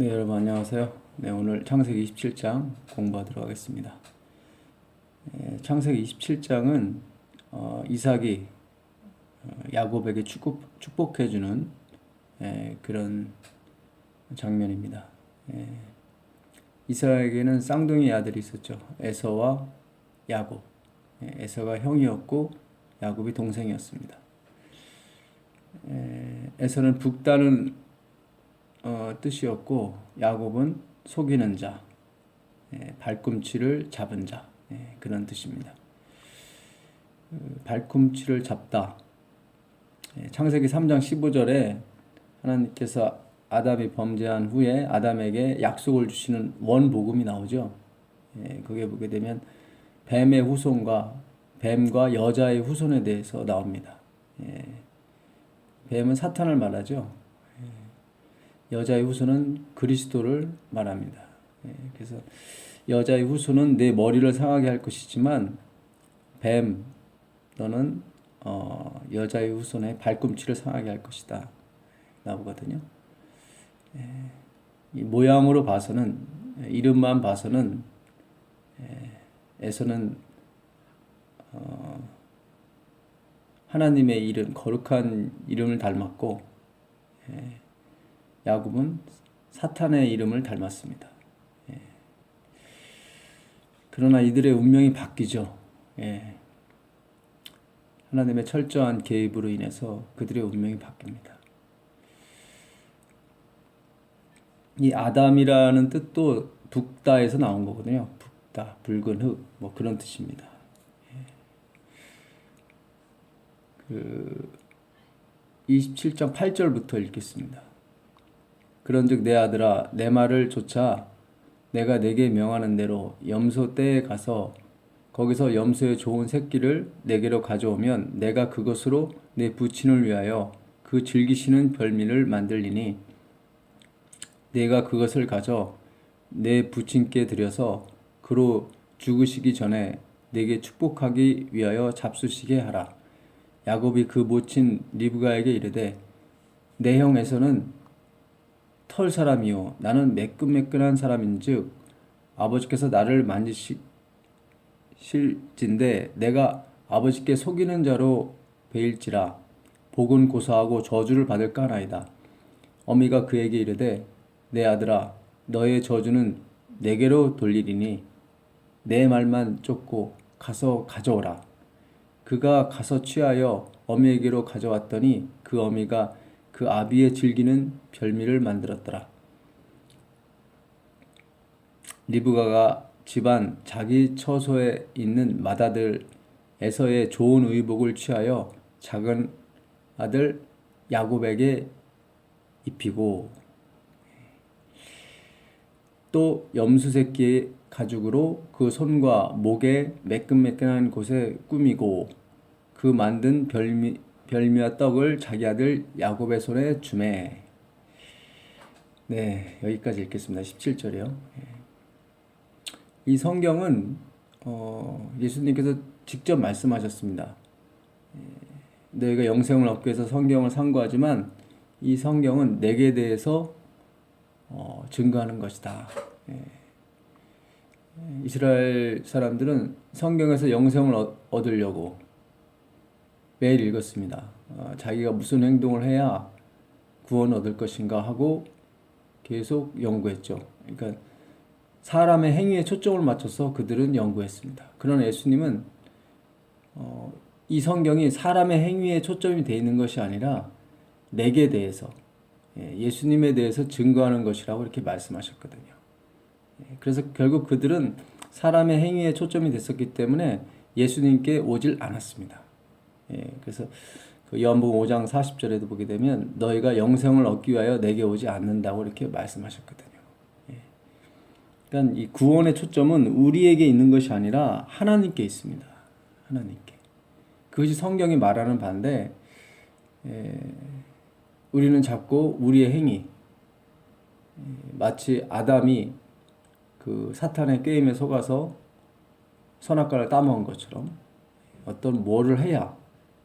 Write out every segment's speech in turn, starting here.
네, 여러분 안녕하세요. 네, 오늘 창세기 27장 공부하도록 하겠습니다. 창세기 27장은 이삭이 야곱에게 축복해주는 그런 장면입니다. 이삭에게는 쌍둥이 아들이 있었죠. 에서와 야곱. 에서가 형이었고 야곱이 동생이었습니다. 에서는 북다는 뜻이었고 야곱은 속이는 자, 발꿈치를 잡은 자, 그런 뜻입니다. 발꿈치를 잡다. 창세기 3장 15절에 하나님께서 아담이 범죄한 후에 아담에게 약속을 주시는 원복음이 나오죠. 거기에 보게 되면 뱀의 후손과 뱀과 여자의 후손에 대해서 나옵니다. 뱀은 사탄을 말하죠. 여자의 후손은 그리스도를 말합니다. 그래서 여자의 후손은 내 머리를 상하게 할 것이지만 뱀 너는 여자의 후손의 발꿈치를 상하게 할 것이다 나오거든요. 이 모양으로 봐서는 이름만 봐서는 에서는 하나님의 이름 거룩한 이름을 닮았고 야곱은 사탄의 이름을 닮았습니다. 그러나 이들의 운명이 바뀌죠. 하나님의 철저한 개입으로 인해서 그들의 운명이 바뀝니다. 이 아담이라는 뜻도 북다에서 나온 거거든요. 북다, 붉은 흙, 뭐 그런 뜻입니다. 그 27장 8절부터 읽겠습니다. 그런즉 내 아들아 내 말을 좇아 내가 내게 명하는 대로 염소 떼에 가서 거기서 염소의 좋은 새끼를 내게로 가져오면 내가 그것으로 내 부친을 위하여 그 즐기시는 별미를 만들리니 내가 그것을 가져 내 부친께 드려서 그로 죽으시기 전에 내게 축복하기 위하여 잡수시게 하라. 야곱이 그 모친 리브가에게 이르되 내 형 에서는 털 사람이요 나는 매끈매끈한 사람인즉 아버지께서 나를 만지실진데 내가 아버지께 속이는 자로 베일지라 복은 고사하고 저주를 받을까 하나이다. 어미가 그에게 이르되 내 아들아 너의 저주는 내게로 돌리리니 내 말만 쫓고 가서 가져오라. 그가 가서 취하여 어미에게로 가져왔더니 그 어미가 그 아비의 즐기는 별미를 만들었더라. 리브가가 집안 자기 처소에 있는 맏아들 에서의 좋은 의복을 취하여 작은 아들 야곱에게 입히고 또 염소 새끼의 가죽으로 그 손과 목에 매끈매끈한 곳에 꾸미고 그 만든 별미와 떡을 자기 아들 야곱의 손에 주매. 네, 여기까지 읽겠습니다. 17절이요. 이 성경은 예수님께서 직접 말씀하셨습니다. 너희가 영생을 얻기 위해서 성경을 상고하지만 이 성경은 내게 대해서 증거하는 것이다. 이스라엘 사람들은 성경에서 영생을 얻으려고 매일 읽었습니다. 자기가 무슨 행동을 해야 구원을 얻을 것인가 하고 계속 연구했죠. 그러니까 사람의 행위에 초점을 맞춰서 그들은 연구했습니다. 그러나 예수님은 이 성경이 사람의 행위에 초점이 되어 있는 것이 아니라 내게 대해서 예수님에 대해서 증거하는 것이라고 이렇게 말씀하셨거든요. 그래서 결국 그들은 사람의 행위에 초점이 됐었기 때문에 예수님께 오질 않았습니다. 그래서 그 요한복음 5장 40절에도 보게 되면 너희가 영생을 얻기 위하여 내게 오지 않는다고 이렇게 말씀하셨거든요. 그러니까 이 구원의 초점은 우리에게 있는 것이 아니라 하나님께 있습니다. 하나님께. 그것이 성경이 말하는 바인데 우리는 자꾸 우리의 행위 마치 아담이 그 사탄의 게임에 속아서 선악과를 따먹은 것처럼 어떤 뭐를 해야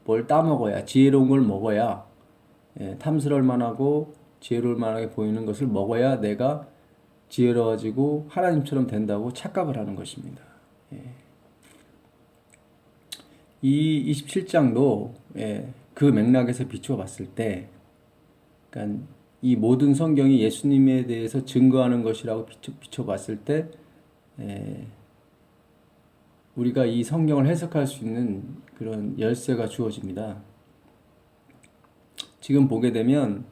뭘 따먹어야 지혜로운 걸 먹어야 탐스러울 만하고 지혜로울 만하게 보이는 것을 먹어야 내가 지혜로워지고 하나님처럼 된다고 착각을 하는 것입니다. 이 27장도 그 맥락에서 비추어 봤을 때, 그러니까 이 모든 성경이 예수님에 대해서 증거하는 것이라고 비춰 봤을 때, 우리가 이 성경을 해석할 수 있는 그런 열쇠가 주어집니다. 지금 보게 되면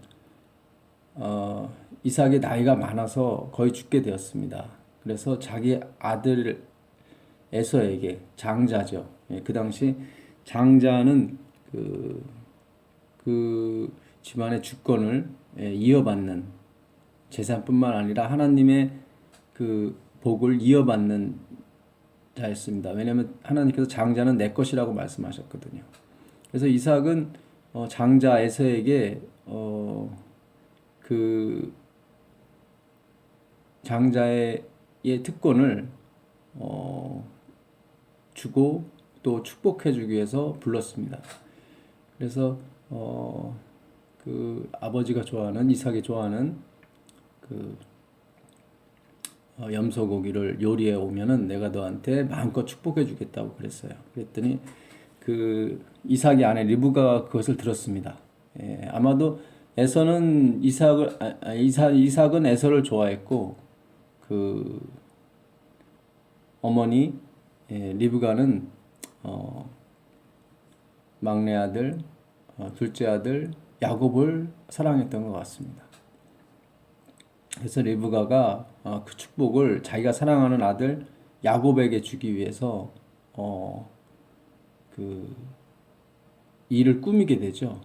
이삭이 나이가 많아서 거의 죽게 되었습니다. 그래서 자기 아들 에서에게, 장자죠. 그 당시 장자는 그 집안의 주권을 이어받는, 재산뿐만 아니라 하나님의 그 복을 이어받는 자였습니다. 왜냐하면 하나님께서 장자는 내 것이라고 말씀하셨거든요. 그래서 이삭은 장자 에서에게 그 장자의 특권을 주고 또 축복해 주기 위해서 불렀습니다. 그래서 그 아버지가 좋아하는, 이삭이 좋아하는 그 염소고기를 요리해 오면은 내가 너한테 마음껏 축복해 주겠다고 그랬어요. 그랬더니 그 이삭의 아내 리브가가 그것을 들었습니다. 아마도 에서는 이삭은 에서를 좋아했고, 그 어머니 리브가는 막내 아들, 둘째 아들 야곱을 사랑했던 것 같습니다. 그래서 리브가가 그 축복을 자기가 사랑하는 아들 야곱에게 주기 위해서 그 일을 꾸미게 되죠.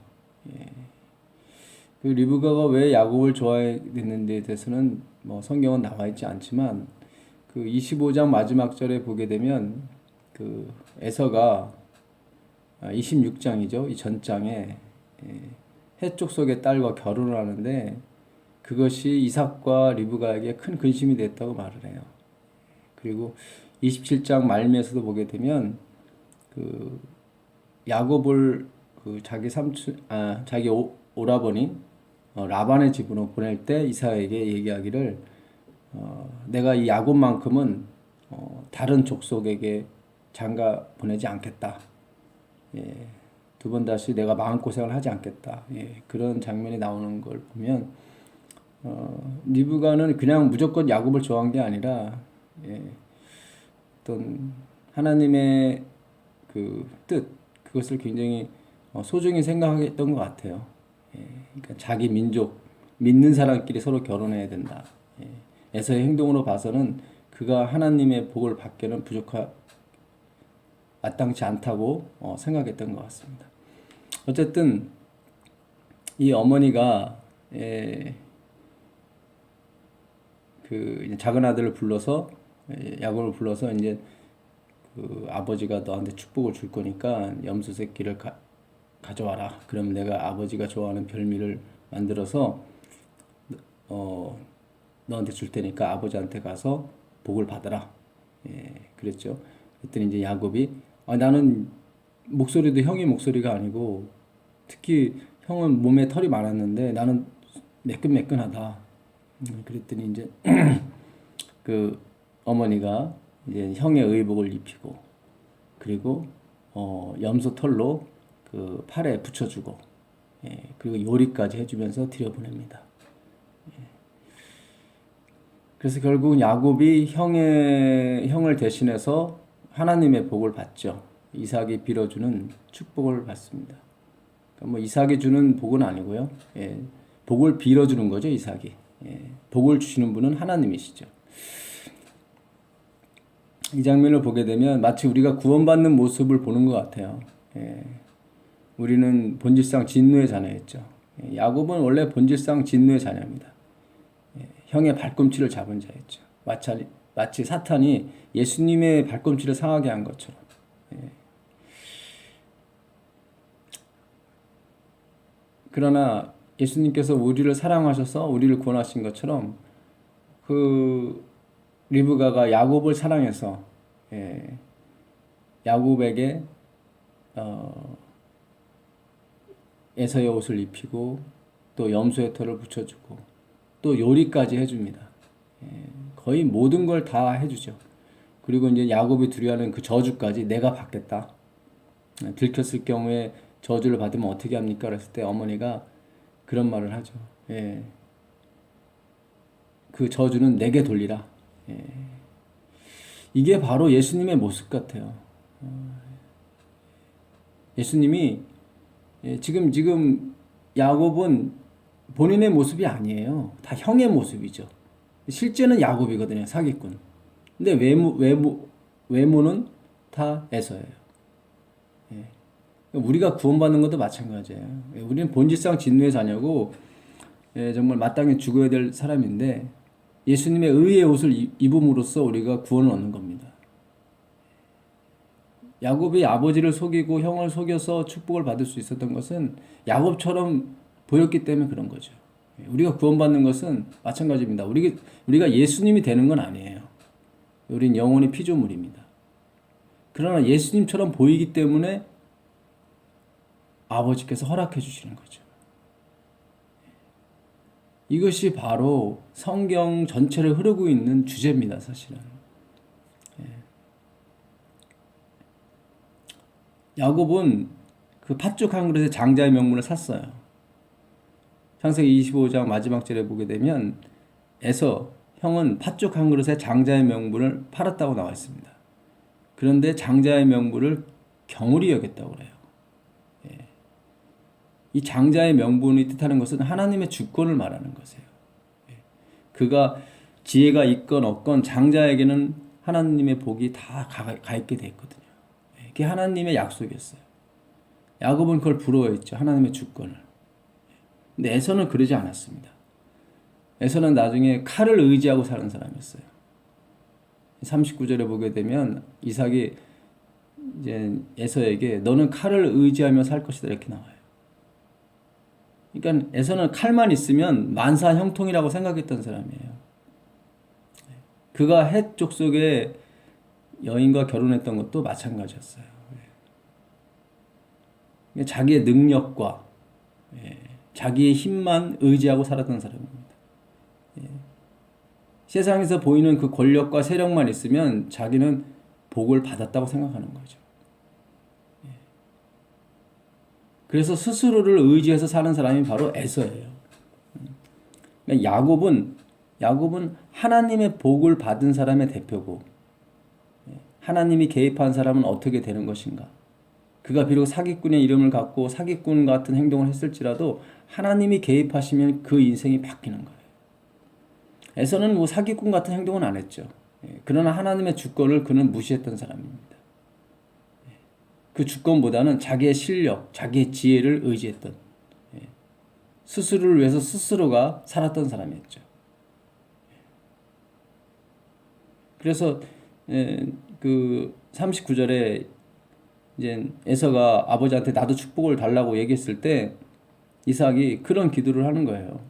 그 리브가가 왜 야곱을 좋아했는지에 대해서는 뭐 성경은 나와 있지 않지만, 그 25장 마지막 절에 보게 되면 그 에서가 26장이죠. 이 전장에 해족 속의 딸과 결혼을 하는데, 그것이 이삭과 리브가에게 큰 근심이 됐다고 말을 해요. 그리고 27장 말미에서도 보게 되면 그 야곱을 그 자기 자기 오라버니 라반의 집으로 보낼 때 이삭에게 얘기하기를, 내가 이 야곱만큼은 다른 족속에게 장가 보내지 않겠다. 두 번 다시 내가 마음고생을 하지 않겠다. 그런 장면이 나오는 걸 보면 리브가는 그냥 무조건 야곱을 좋아한 게 아니라 어떤 하나님의 그 뜻, 그것을 굉장히 소중히 생각했던 것 같아요. 그러니까 자기 민족, 믿는 사람끼리 서로 결혼해야 된다. 에서의 행동으로 봐서는 그가 하나님의 복을 받기는 마땅치 않다고 생각했던 것 같습니다. 어쨌든 이 어머니가 그 작은 아들을 불러서, 야곱을 불러서 이제 그 아버지가 너한테 축복을 줄 거니까 염소 새끼를 가져와라. 그럼 내가 아버지가 좋아하는 별미를 만들어서 너한테 줄 테니까 아버지한테 가서 복을 받아라. 그랬죠. 그랬더니 이제 야곱이 나는 목소리도 형의 목소리가 아니고, 특히 형은 몸에 털이 많았는데 나는 매끈매끈하다. 그랬더니 이제 그 어머니가 이제 형의 의복을 입히고, 그리고 염소 털로 그 팔에 붙여주고, 그리고 요리까지 해주면서 들여보냅니다. 그래서 결국은 야곱이 형을 대신해서 하나님의 복을 받죠. 이삭이 빌어주는 축복을 받습니다. 그러니까 뭐 이삭이 주는 복은 아니고요. 복을 빌어주는 거죠, 이삭이. 복을 주시는 분은 하나님이시죠. 이 장면을 보게 되면 마치 우리가 구원받는 모습을 보는 것 같아요. 우리는 본질상 진노의 자녀였죠. 야곱은 원래 본질상 진노의 자녀입니다. 형의 발꿈치를 잡은 자였죠. 마치 사탄이 예수님의 발꿈치를 상하게 한 것처럼. 그러나 예수님께서 우리를 사랑하셔서 우리를 구원하신 것처럼, 그 리브가가 야곱을 사랑해서 야곱에게 에서의 옷을 입히고 또 염소의 털을 붙여주고 또 요리까지 해줍니다. 거의 모든 걸 다 해주죠. 그리고 이제 야곱이 두려워하는 그 저주까지 내가 받겠다. 들켰을 경우에 저주를 받으면 어떻게 합니까? 그랬을 때 어머니가 그런 말을 하죠. 그 저주는 내게 돌리라. 이게 바로 예수님의 모습 같아요. 예수님이 지금 야곱은 본인의 모습이 아니에요. 다 형의 모습이죠. 실제는 야곱이거든요. 사기꾼. 근데 외모는 다 에서예요. 우리가 구원받는 것도 마찬가지예요. 우리는 본질상 진노의 자녀고 정말 마땅히 죽어야 될 사람인데 예수님의 의의 옷을 입음으로써 우리가 구원을 얻는 겁니다. 야곱이 아버지를 속이고 형을 속여서 축복을 받을 수 있었던 것은 야곱처럼 보였기 때문에 그런 거죠. 우리가 구원받는 것은 마찬가지입니다. 우리가 예수님이 되는 건 아니에요. 우린 영원히 피조물입니다. 그러나 예수님처럼 보이기 때문에 아버지께서 허락해 주시는 거죠. 이것이 바로 성경 전체를 흐르고 있는 주제입니다, 사실은. 야곱은 그 팥죽 한 그릇에 장자의 명분을 샀어요. 창세기 25장 마지막 절에 보게 되면 형은 팥죽 한 그릇에 장자의 명분을 팔았다고 나와 있습니다. 그런데 장자의 명분을 경홀히 여겼다고 그래요. 이 장자의 명분이 뜻하는 것은 하나님의 주권을 말하는 것이에요. 그가 지혜가 있건 없건 장자에게는 하나님의 복이 다 가 있게 돼 있거든요. 그게 하나님의 약속이었어요. 야곱은 그걸 부러워했죠. 하나님의 주권을. 근데 에서는 그러지 않았습니다. 에서는 나중에 칼을 의지하고 사는 사람이었어요. 39절에 보게 되면 이삭이 이제 에서에게 너는 칼을 의지하며 살 것이다 이렇게 나와요. 그러니까 에서는 칼만 있으면 만사 형통이라고 생각했던 사람이에요. 그가 헷 족속의 여인과 결혼했던 것도 마찬가지였어요. 자기의 능력과 자기의 힘만 의지하고 살았던 사람입니다. 세상에서 보이는 그 권력과 세력만 있으면 자기는 복을 받았다고 생각하는 거죠. 그래서 스스로를 의지해서 사는 사람이 바로 에서예요. 야곱은 하나님의 복을 받은 사람의 대표고 하나님이 개입한 사람은 어떻게 되는 것인가? 그가 비록 사기꾼의 이름을 갖고 사기꾼 같은 행동을 했을지라도 하나님이 개입하시면 그 인생이 바뀌는 거예요. 에서는 뭐 사기꾼 같은 행동은 안 했죠. 그러나 하나님의 주권을 그는 무시했던 사람입니다. 그 주권보다는 자기의 실력, 자기의 지혜를 의지했던, 스스로를 위해서 스스로가 살았던 사람이었죠. 그래서 그 39절에 이제 에서가 아버지한테 나도 축복을 달라고 얘기했을 때 이삭이 그런 기도를 하는 거예요.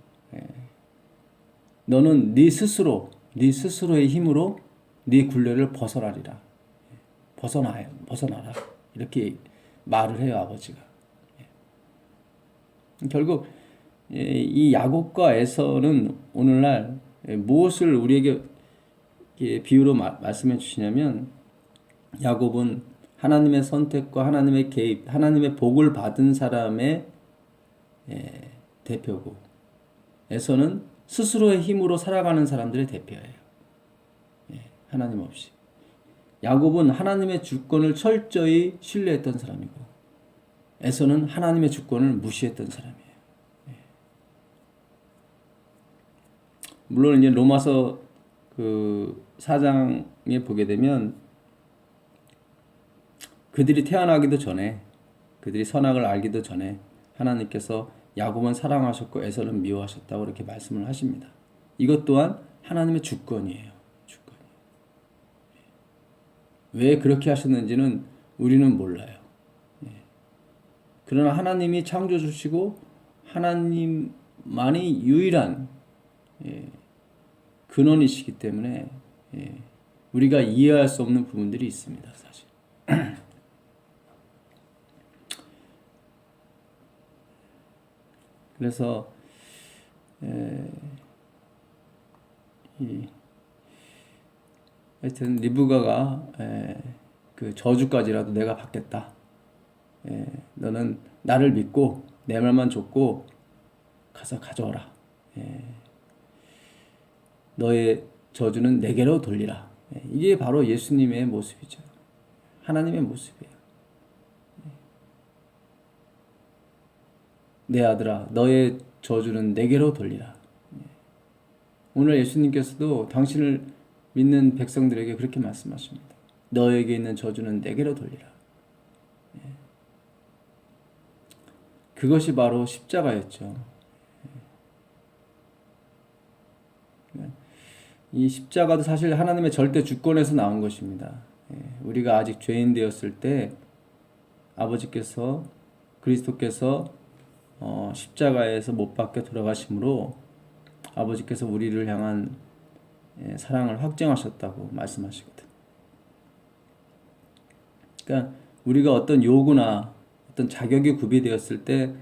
너는 네 스스로의 힘으로 네 굴레를 벗어나리라. 벗어나라. 이렇게 말을 해요, 아버지가. 결국 이 야곱과 에서는 오늘날 무엇을 우리에게 비유로 말씀해 주시냐면 야곱은 하나님의 선택과 하나님의 개입, 하나님의 복을 받은 사람의 대표고 에서는 스스로의 힘으로 살아가는 사람들의 대표예요. 하나님 없이. 야곱은 하나님의 주권을 철저히 신뢰했던 사람이고 에서는 하나님의 주권을 무시했던 사람이에요. 물론 이제 로마서 그 4장에 보게 되면 그들이 태어나기도 전에 그들이 선악을 알기도 전에 하나님께서 야곱은 사랑하셨고 에서는 미워하셨다고 이렇게 말씀을 하십니다. 이것 또한 하나님의 주권이에요. 왜 그렇게 하셨는지는 우리는 몰라요. 그러나 하나님이 창조주시고 하나님만이 유일한 근원이시기 때문에 우리가 이해할 수 없는 부분들이 있습니다. 사실. 그래서 이 하여튼 리브가가 그 저주까지라도 내가 받겠다. 너는 나를 믿고 내 말만 줬고 가서 가져오라. 너의 저주는 내게로 돌리라. 이게 바로 예수님의 모습이죠. 하나님의 모습이에요. 내 아들아, 너의 저주는 내게로 돌리라. 오늘 예수님께서도 당신을 믿는 백성들에게 그렇게 말씀하십니다. 너에게 있는 저주는 내게로 돌리라. 그것이 바로 십자가였죠. 이 십자가도 사실 하나님의 절대 주권에서 나온 것입니다. 우리가 아직 죄인 되었을 때 아버지께서 그리스도께서 십자가에서 못 박혀 돌아가심으로 아버지께서 우리를 향한 사랑을 확증하셨다고 말씀하시거든요. 그러니까 우리가 어떤 요구나 어떤 자격이 구비되었을 때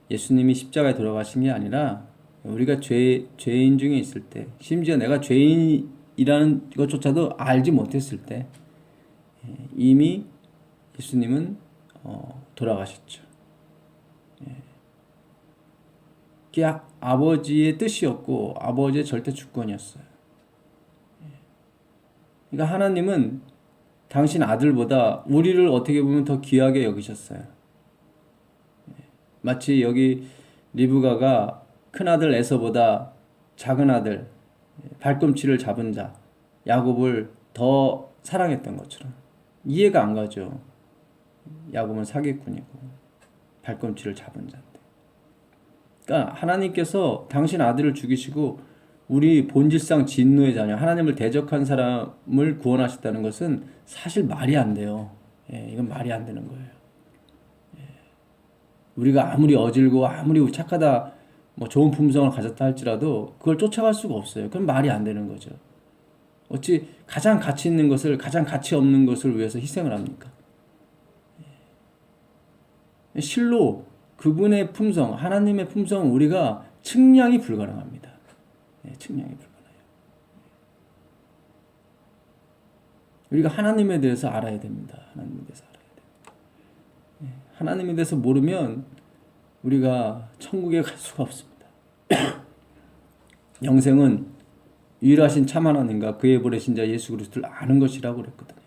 예수님이 십자가에 돌아가신 게 아니라 우리가 죄인 중에 있을 때, 심지어 내가 죄인이라는 것조차도 알지 못했을 때 이미 예수님은 돌아가셨죠. 그게 아버지의 뜻이었고 아버지의 절대 주권이었어요. 그러니까 하나님은 당신 아들보다 우리를 어떻게 보면 더 귀하게 여기셨어요. 마치 여기 리브가가 큰아들 에서보다 작은아들 발꿈치를 잡은 자 야곱을 더 사랑했던 것처럼 이해가 안 가죠. 야곱은 사기꾼이고 발꿈치를 잡은 자인데. 그러니까 하나님께서 당신 아들을 죽이시고 우리 본질상 진노의 자녀 하나님을 대적한 사람을 구원하셨다는 것은 사실 말이 안 돼요. 이건 말이 안 되는 거예요. 우리가 아무리 어질고 아무리 착하다 뭐 좋은 품성을 가졌다 할지라도 그걸 쫓아갈 수가 없어요. 그럼 말이 안 되는 거죠. 어찌 가장 가치 있는 것을 가장 가치 없는 것을 위해서 희생을 합니까? 실로 그분의 품성, 하나님의 품성은 우리가 측량이 불가능합니다. 측량이 불가능해요. 우리가 하나님에 대해서 알아야 됩니다. 하나님에 대해서 알아야 됩니다. 하나님에 대해서 모르면 우리가 천국에 갈 수가 없습니다. 영생은 유일하신 참 하나님과 그의 보내신 자 예수 그리스도를 아는 것이라고 그랬거든요.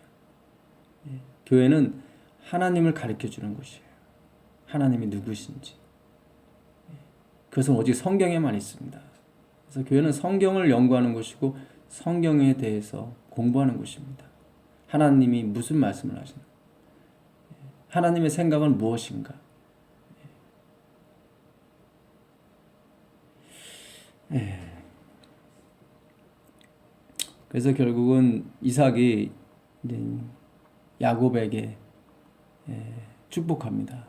교회는 하나님을 가르쳐 주는 것이에요. 하나님이 누구신지. 그것은 오직 성경에만 있습니다. 그래서 교회는 성경을 연구하는 것이고 성경에 대해서 공부하는 것입니다. 하나님이 무슨 말씀을 하시나? 하나님의 생각은 무엇인가? 그래서 결국은 이삭이 야곱에게 축복합니다.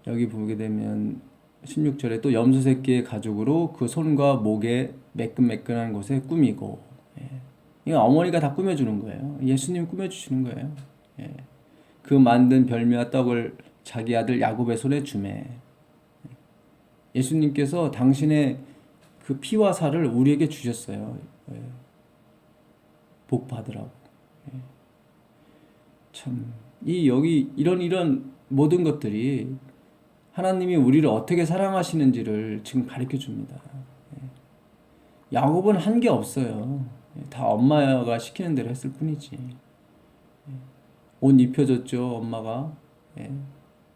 여기 보게 되면 16절에 또 염소 새끼의 가죽으로 그 손과 목에 매끈매끈한 곳에 꾸미고, 이거 어머니가 다 꾸며주는 거예요. 예수님이 꾸며주시는 거예요. 그 만든 별미와 떡을 자기 아들 야곱의 손에 주매. 예수님께서 당신의 그 피와 살을 우리에게 주셨어요. 복 받으라고. 참, 여기 이런 모든 것들이 하나님이 우리를 어떻게 사랑하시는지를 지금 가르쳐 줍니다. 야곱은 한 게 없어요. 다 엄마가 시키는 대로 했을 뿐이지. 옷 입혀줬죠, 엄마가.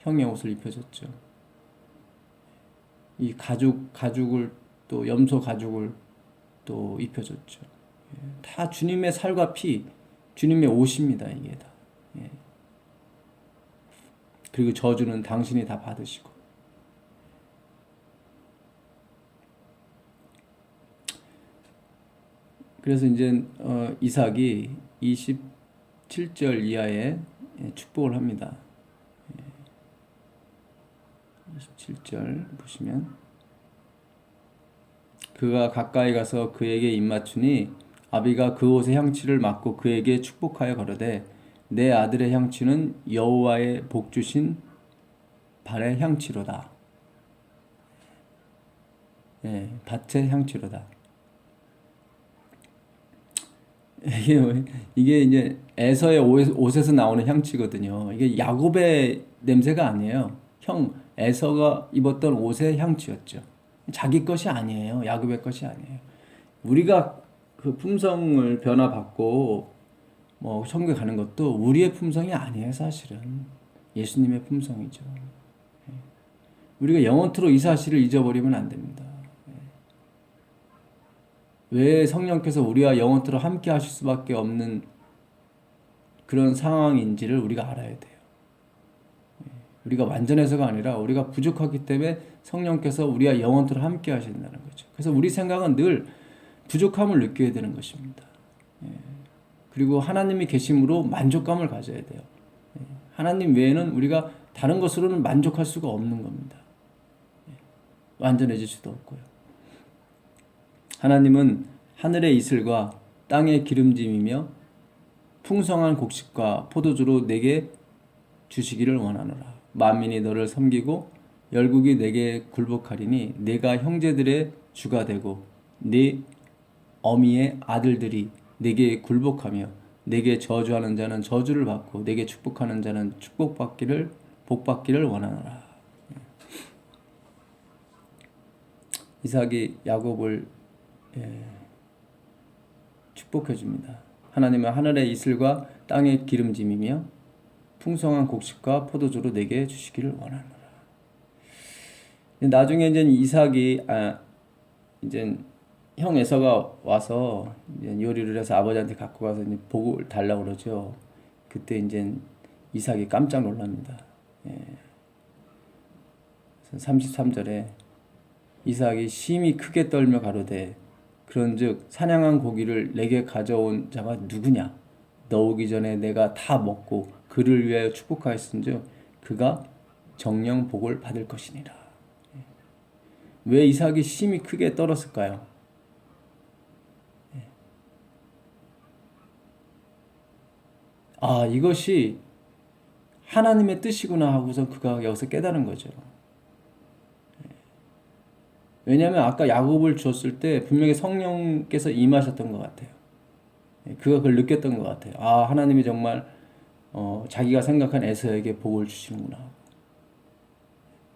형의 옷을 입혀줬죠. 이 가죽을 또 염소 가죽을 또 입혀줬죠. 다 주님의 살과 피, 주님의 옷입니다. 이게 다. 그리고 저주는 당신이 다 받으시고. 그래서 이제 이삭이 27절 이하에 축복을 합니다. 27절 보시면 그가 가까이 가서 그에게 입맞추니 아비가 그 옷의 향취를 맡고 그에게 축복하여 가로되 내 아들의 향취는 여호와의 복 주신 발의 향취로다. 밭의 향취로다. 이게 이제 에서의 옷에서 나오는 향취거든요. 이게 야곱의 냄새가 아니에요. 에서가 입었던 옷의 향취였죠. 자기 것이 아니에요. 야곱의 것이 아니에요. 우리가 그 품성을 변화받고 뭐 천국에 가는 것도 우리의 품성이 아니에요. 사실은 예수님의 품성이죠. 우리가 영원토록 이 사실을 잊어버리면 안 됩니다. 왜 성령께서 우리와 영원토록 함께 하실 수밖에 없는 그런 상황인지를 우리가 알아야 돼요. 우리가 완전해서가 아니라 우리가 부족하기 때문에 성령께서 우리와 영원토록 함께 하신다는 거죠. 그래서 우리 생각은 늘 부족함을 느껴야 되는 것입니다. 그리고 하나님이 계심으로 만족감을 가져야 돼요. 하나님 외에는 우리가 다른 것으로는 만족할 수가 없는 겁니다. 완전해질 수도 없고요. 하나님은 하늘의 이슬과 땅의 기름짐이며 풍성한 곡식과 포도주로 내게 주시기를 원하노라. 만민이 너를 섬기고 열국이 내게 굴복하리니 내가 형제들의 주가 되고 네 어미의 아들들이 내게 굴복하며 내게 저주하는 자는 저주를 받고 내게 축복하는 자는 복받기를 원하노라. 이삭이 야곱을 축복해 줍니다. 하나님은 하늘의 이슬과 땅의 기름짐이며 풍성한 곡식과 포도주로 내게 주시기를 원하노라. 나중에 이제 이삭이 이제 형 에서가 와서 이제 요리를 해서 아버지한테 갖고 가서 이제 복을 달라고 그러죠. 그때 이제 이삭이 깜짝 놀랍니다. 33절에 이삭이 심히 크게 떨며 가로되 그런즉 사냥한 고기를 내게 가져온 자가 누구냐? 너 오기 전에 내가 다 먹고 그를 위하여 축복하였은즉 그가 정령 복을 받을 것이니라. 왜 이삭이 심히 크게 떨었을까요? 이것이 하나님의 뜻이구나 하고서 그가 여기서 깨달은 거죠. 왜냐하면 아까 야곱을 주었을 때 분명히 성령께서 임하셨던 것 같아요. 그가 그걸 느꼈던 것 같아요. 하나님이 정말 자기가 생각한 에서에게 복을 주시는구나.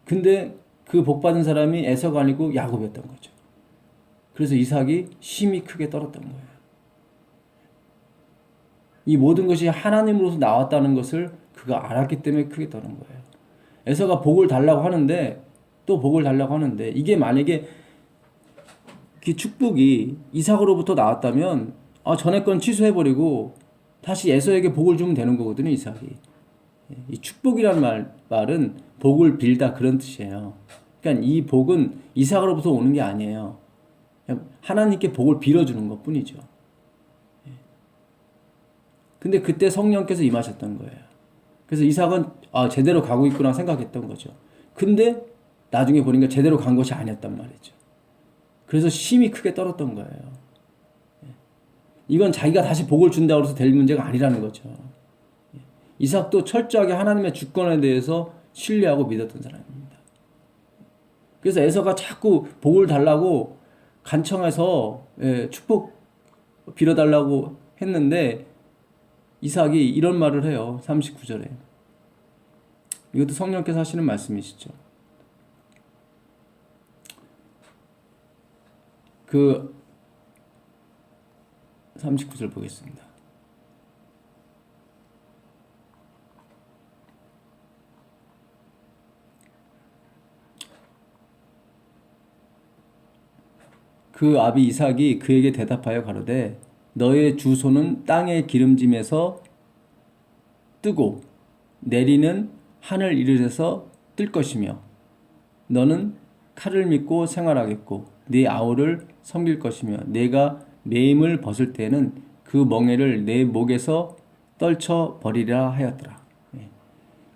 근데 그 복 받은 사람이 에서가 아니고 야곱이었던 거죠. 그래서 이삭이 심히 크게 떨었던 거예요. 이 모든 것이 하나님으로서 나왔다는 것을 그가 알았기 때문에 크게 떠는 거예요. 에서가 복을 달라고 하는데 또 복을 달라고 하는데 이게 만약에 그 축복이 이삭으로부터 나왔다면 전에 건 취소해버리고 다시 에서에게 복을 주면 되는 거거든요. 이삭이. 이 축복이라는 말은 복을 빌다 그런 뜻이에요. 그러니까 이 복은 이삭으로부터 오는 게 아니에요. 하나님께 복을 빌어주는 것 뿐이죠. 근데 그때 성령께서 임하셨던 거예요. 그래서 이삭은 제대로 가고 있구나 생각했던 거죠. 근데 나중에 보니까 제대로 간 것이 아니었단 말이죠. 그래서 심히 크게 떨었던 거예요. 이건 자기가 다시 복을 준다고 해서 될 문제가 아니라는 거죠. 이삭도 철저하게 하나님의 주권에 대해서 신뢰하고 믿었던 사람입니다. 그래서 에서가 자꾸 복을 달라고 간청해서 축복 빌어달라고 했는데 이삭이 이런 말을 해요. 39절에. 이것도 성령께서 하시는 말씀이시죠. 39절 보겠습니다. 그 아비 이삭이 그에게 대답하여 가로되 너의 주소는 땅의 기름짐에서 뜨고 내리는 하늘 이르러서 뜰 것이며 너는 칼을 믿고 생활하겠고 네 아우를 섬길 것이며 내가 매임을 벗을 때에는 그 멍에를 내 목에서 떨쳐 버리라 하였더라.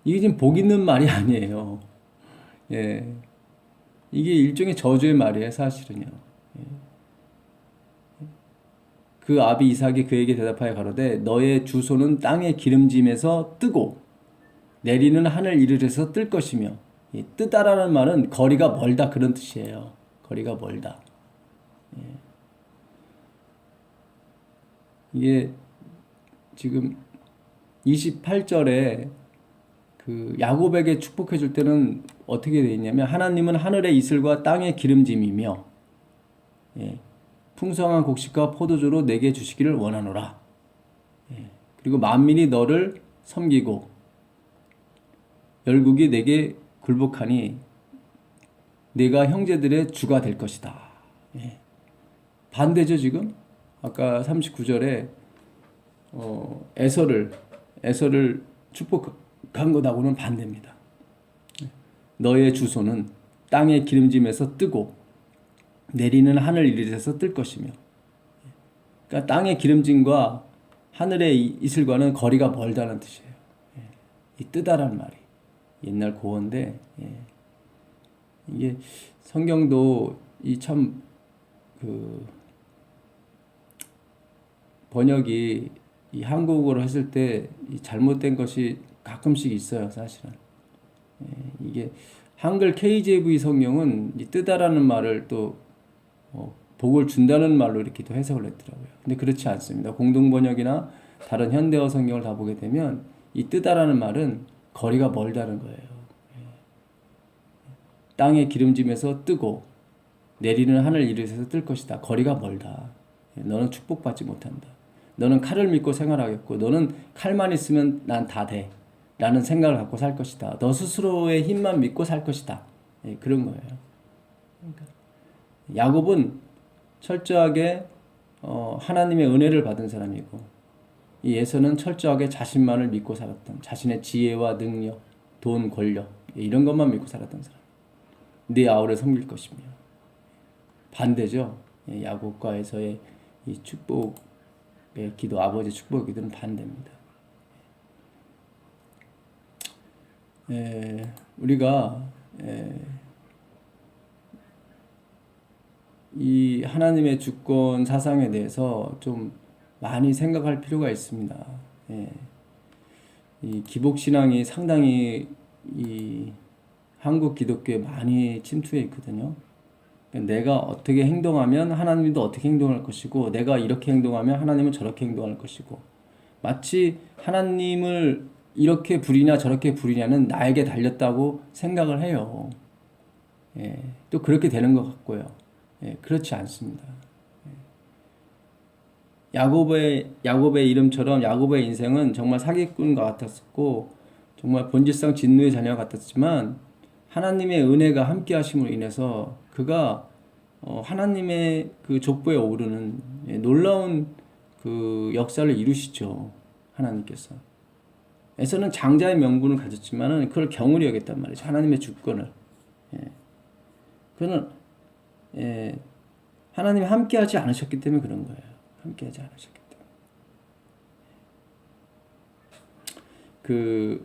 이게 지금 복 있는 말이 아니에요. 이게 일종의 저주의 말이에요, 사실은요. 그 아비 이삭이 그에게 대답하여 가로되 너의 주소는 땅의 기름짐에서 뜨고 내리는 하늘 이르러서 뜰 것이며 뜨다라는 말은 거리가 멀다 그런 뜻이에요. 거리가 멀다. 이게 지금 28절에 그 야곱에게 축복해 줄 때는 어떻게 되어 있냐면 하나님은 하늘의 이슬과 땅의 기름짐이며 예, 풍성한 곡식과 포도주로 내게 주시기를 원하노라. 예, 그리고 만민이 너를 섬기고 열국이 내게 굴복하니 내가 형제들의 주가 될 것이다. 예, 반대죠 지금? 아까 39절에 에서를 축복한 것하고는 반대입니다. 너의 주소는 땅의 기름짐에서 뜨고 내리는 하늘 이슬에서 뜰 것이며, 그러니까 땅의 기름짐과 하늘의 이슬과는 거리가 멀다는 뜻이에요. 이 뜨다라는 말이 옛날 고어인데, 이게 성경도 이 참 그 번역이 이 한국어로 했을 때 이 잘못된 것이 가끔씩 있어요, 사실은. 이게 한글 KJV 성경은 이 뜨다라는 말을 또 복을 준다는 말로 이렇게 또 해석을 했더라고요. 근데 그렇지 않습니다. 공동 번역이나 다른 현대어 성경을 다 보게 되면 이 뜨다라는 말은 거리가 멀다는 거예요. 땅의 기름짐에서 뜨고 내리는 하늘 이르에서 뜰 것이다. 거리가 멀다. 너는 축복받지 못한다. 너는 칼을 믿고 생활하겠고 너는 칼만 있으면 난 다 돼. 라는 생각을 갖고 살 것이다. 너 스스로의 힘만 믿고 살 것이다. 그런 거예요. 그러니까 야곱은 철저하게 하나님의 은혜를 받은 사람이고 이 에서는 철저하게 자신만을 믿고 살았던, 자신의 지혜와 능력, 돈, 권력 이런 것만 믿고 살았던 사람. 네 아우를 섬길 것이며. 반대죠. 야곱과 에서의 이 축복의 기도, 아버지의 축복의 기도는 반대입니다. 우리가 이 하나님의 주권 사상에 대해서 좀 많이 생각할 필요가 있습니다. 이 기복신앙이 상당히 이 한국 기독교에 많이 침투해 있거든요. 내가 어떻게 행동하면 하나님도 어떻게 행동할 것이고 내가 이렇게 행동하면 하나님은 저렇게 행동할 것이고 마치 하나님을 이렇게 부리냐 저렇게 부리냐는 나에게 달렸다고 생각을 해요. 또 그렇게 되는 것 같고요. 그렇지 않습니다. 야곱의 이름처럼 야곱의 인생은 정말 사기꾼과 같았었고 정말 본질상 진노의 자녀 같았지만 하나님의 은혜가 함께 하심으로 인해서 그가 하나님의 그 족보에 오르는 놀라운 그 역사를 이루시죠. 하나님께서. 에서는 장자의 명분을 가졌지만은 그걸 경홀히 여겼단 말이죠. 하나님의 주권을. 그는 하나님이 함께하지 않으셨기 때문에 그런 거예요. 함께하지 않으셨기 때문에.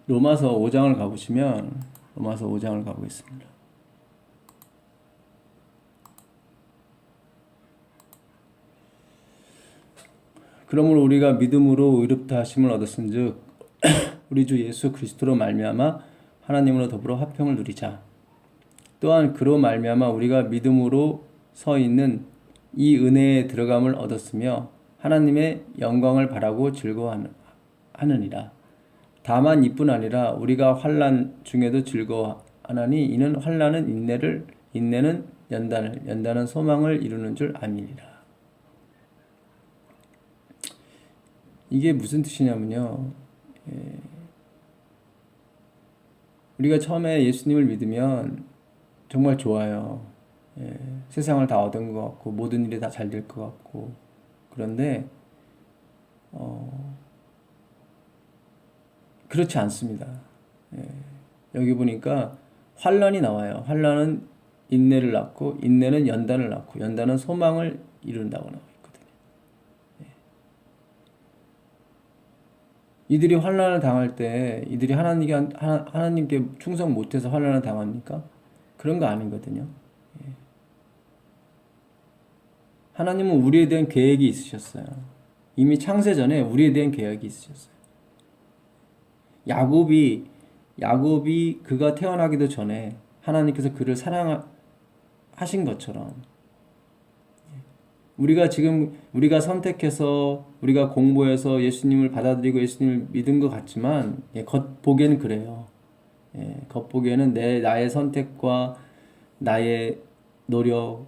로마서 5장을 가보시면 로마서 5장을 가보겠습니다. 그러므로 우리가 믿음으로 의롭다 하심을 얻었은즉 우리 주 예수 그리스도로 말미암아 하나님으로 더불어 화평을 누리자. 또한 그로 말미암아 우리가 믿음으로 서 있는 이 은혜에 들어감을 얻었으며 하나님의 영광을 바라고 즐거워하느니라. 다만 이뿐 아니라 우리가 환난 중에도 즐거워하나니 이는 환난은 인내를, 인내는 연단을, 연단은 소망을 이루는 줄 아미니라. 이게 무슨 뜻이냐면요. 우리가 처음에 예수님을 믿으면 정말 좋아요. 세상을 다 얻은 것 같고 모든 일이 다 잘 될 것 같고 그런데 그렇지 않습니다. 여기 보니까 환난이 나와요. 환난은 인내를 낳고 인내는 연단을 낳고 연단은 소망을 이룬다고 나와 있거든요. 이들이 환난을 당할 때 이들이 하나님께 충성 못해서 환난을 당합니까? 그런 거 아니거든요. 하나님은 우리에 대한 계획이 있으셨어요. 이미 창세 전에 우리에 대한 계획이 있으셨어요. 야곱이 그가 태어나기도 전에 하나님께서 그를 사랑하시고 하신 것처럼 우리가 선택해서 우리가 공부해서 예수님을 받아들이고 예수님을 믿은 것 같지만 겉보기에는 그래요. 겉보기에는 나의 선택과 나의 노력,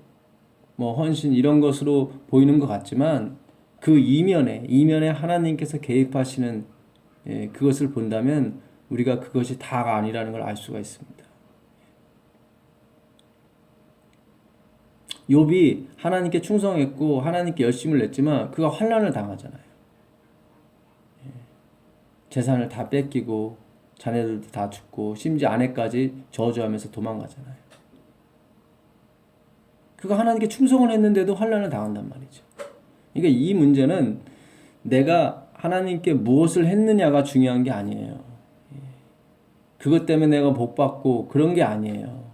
헌신 이런 것으로 보이는 것 같지만 그 이면에 하나님께서 개입하시는 그것을 본다면 우리가 그것이 다가 아니라는 걸 알 수가 있습니다. 욥이 하나님께 충성했고 하나님께 열심을 냈지만 그가 환난을 당하잖아요. 재산을 다 뺏기고 자녀들도 다 죽고 심지어 아내까지 저주하면서 도망가잖아요. 그가 하나님께 충성을 했는데도 환난을 당한단 말이죠. 그러니까 이 문제는 내가 하나님께 무엇을 했느냐가 중요한 게 아니에요. 그것 때문에 내가 복 받고 그런 게 아니에요.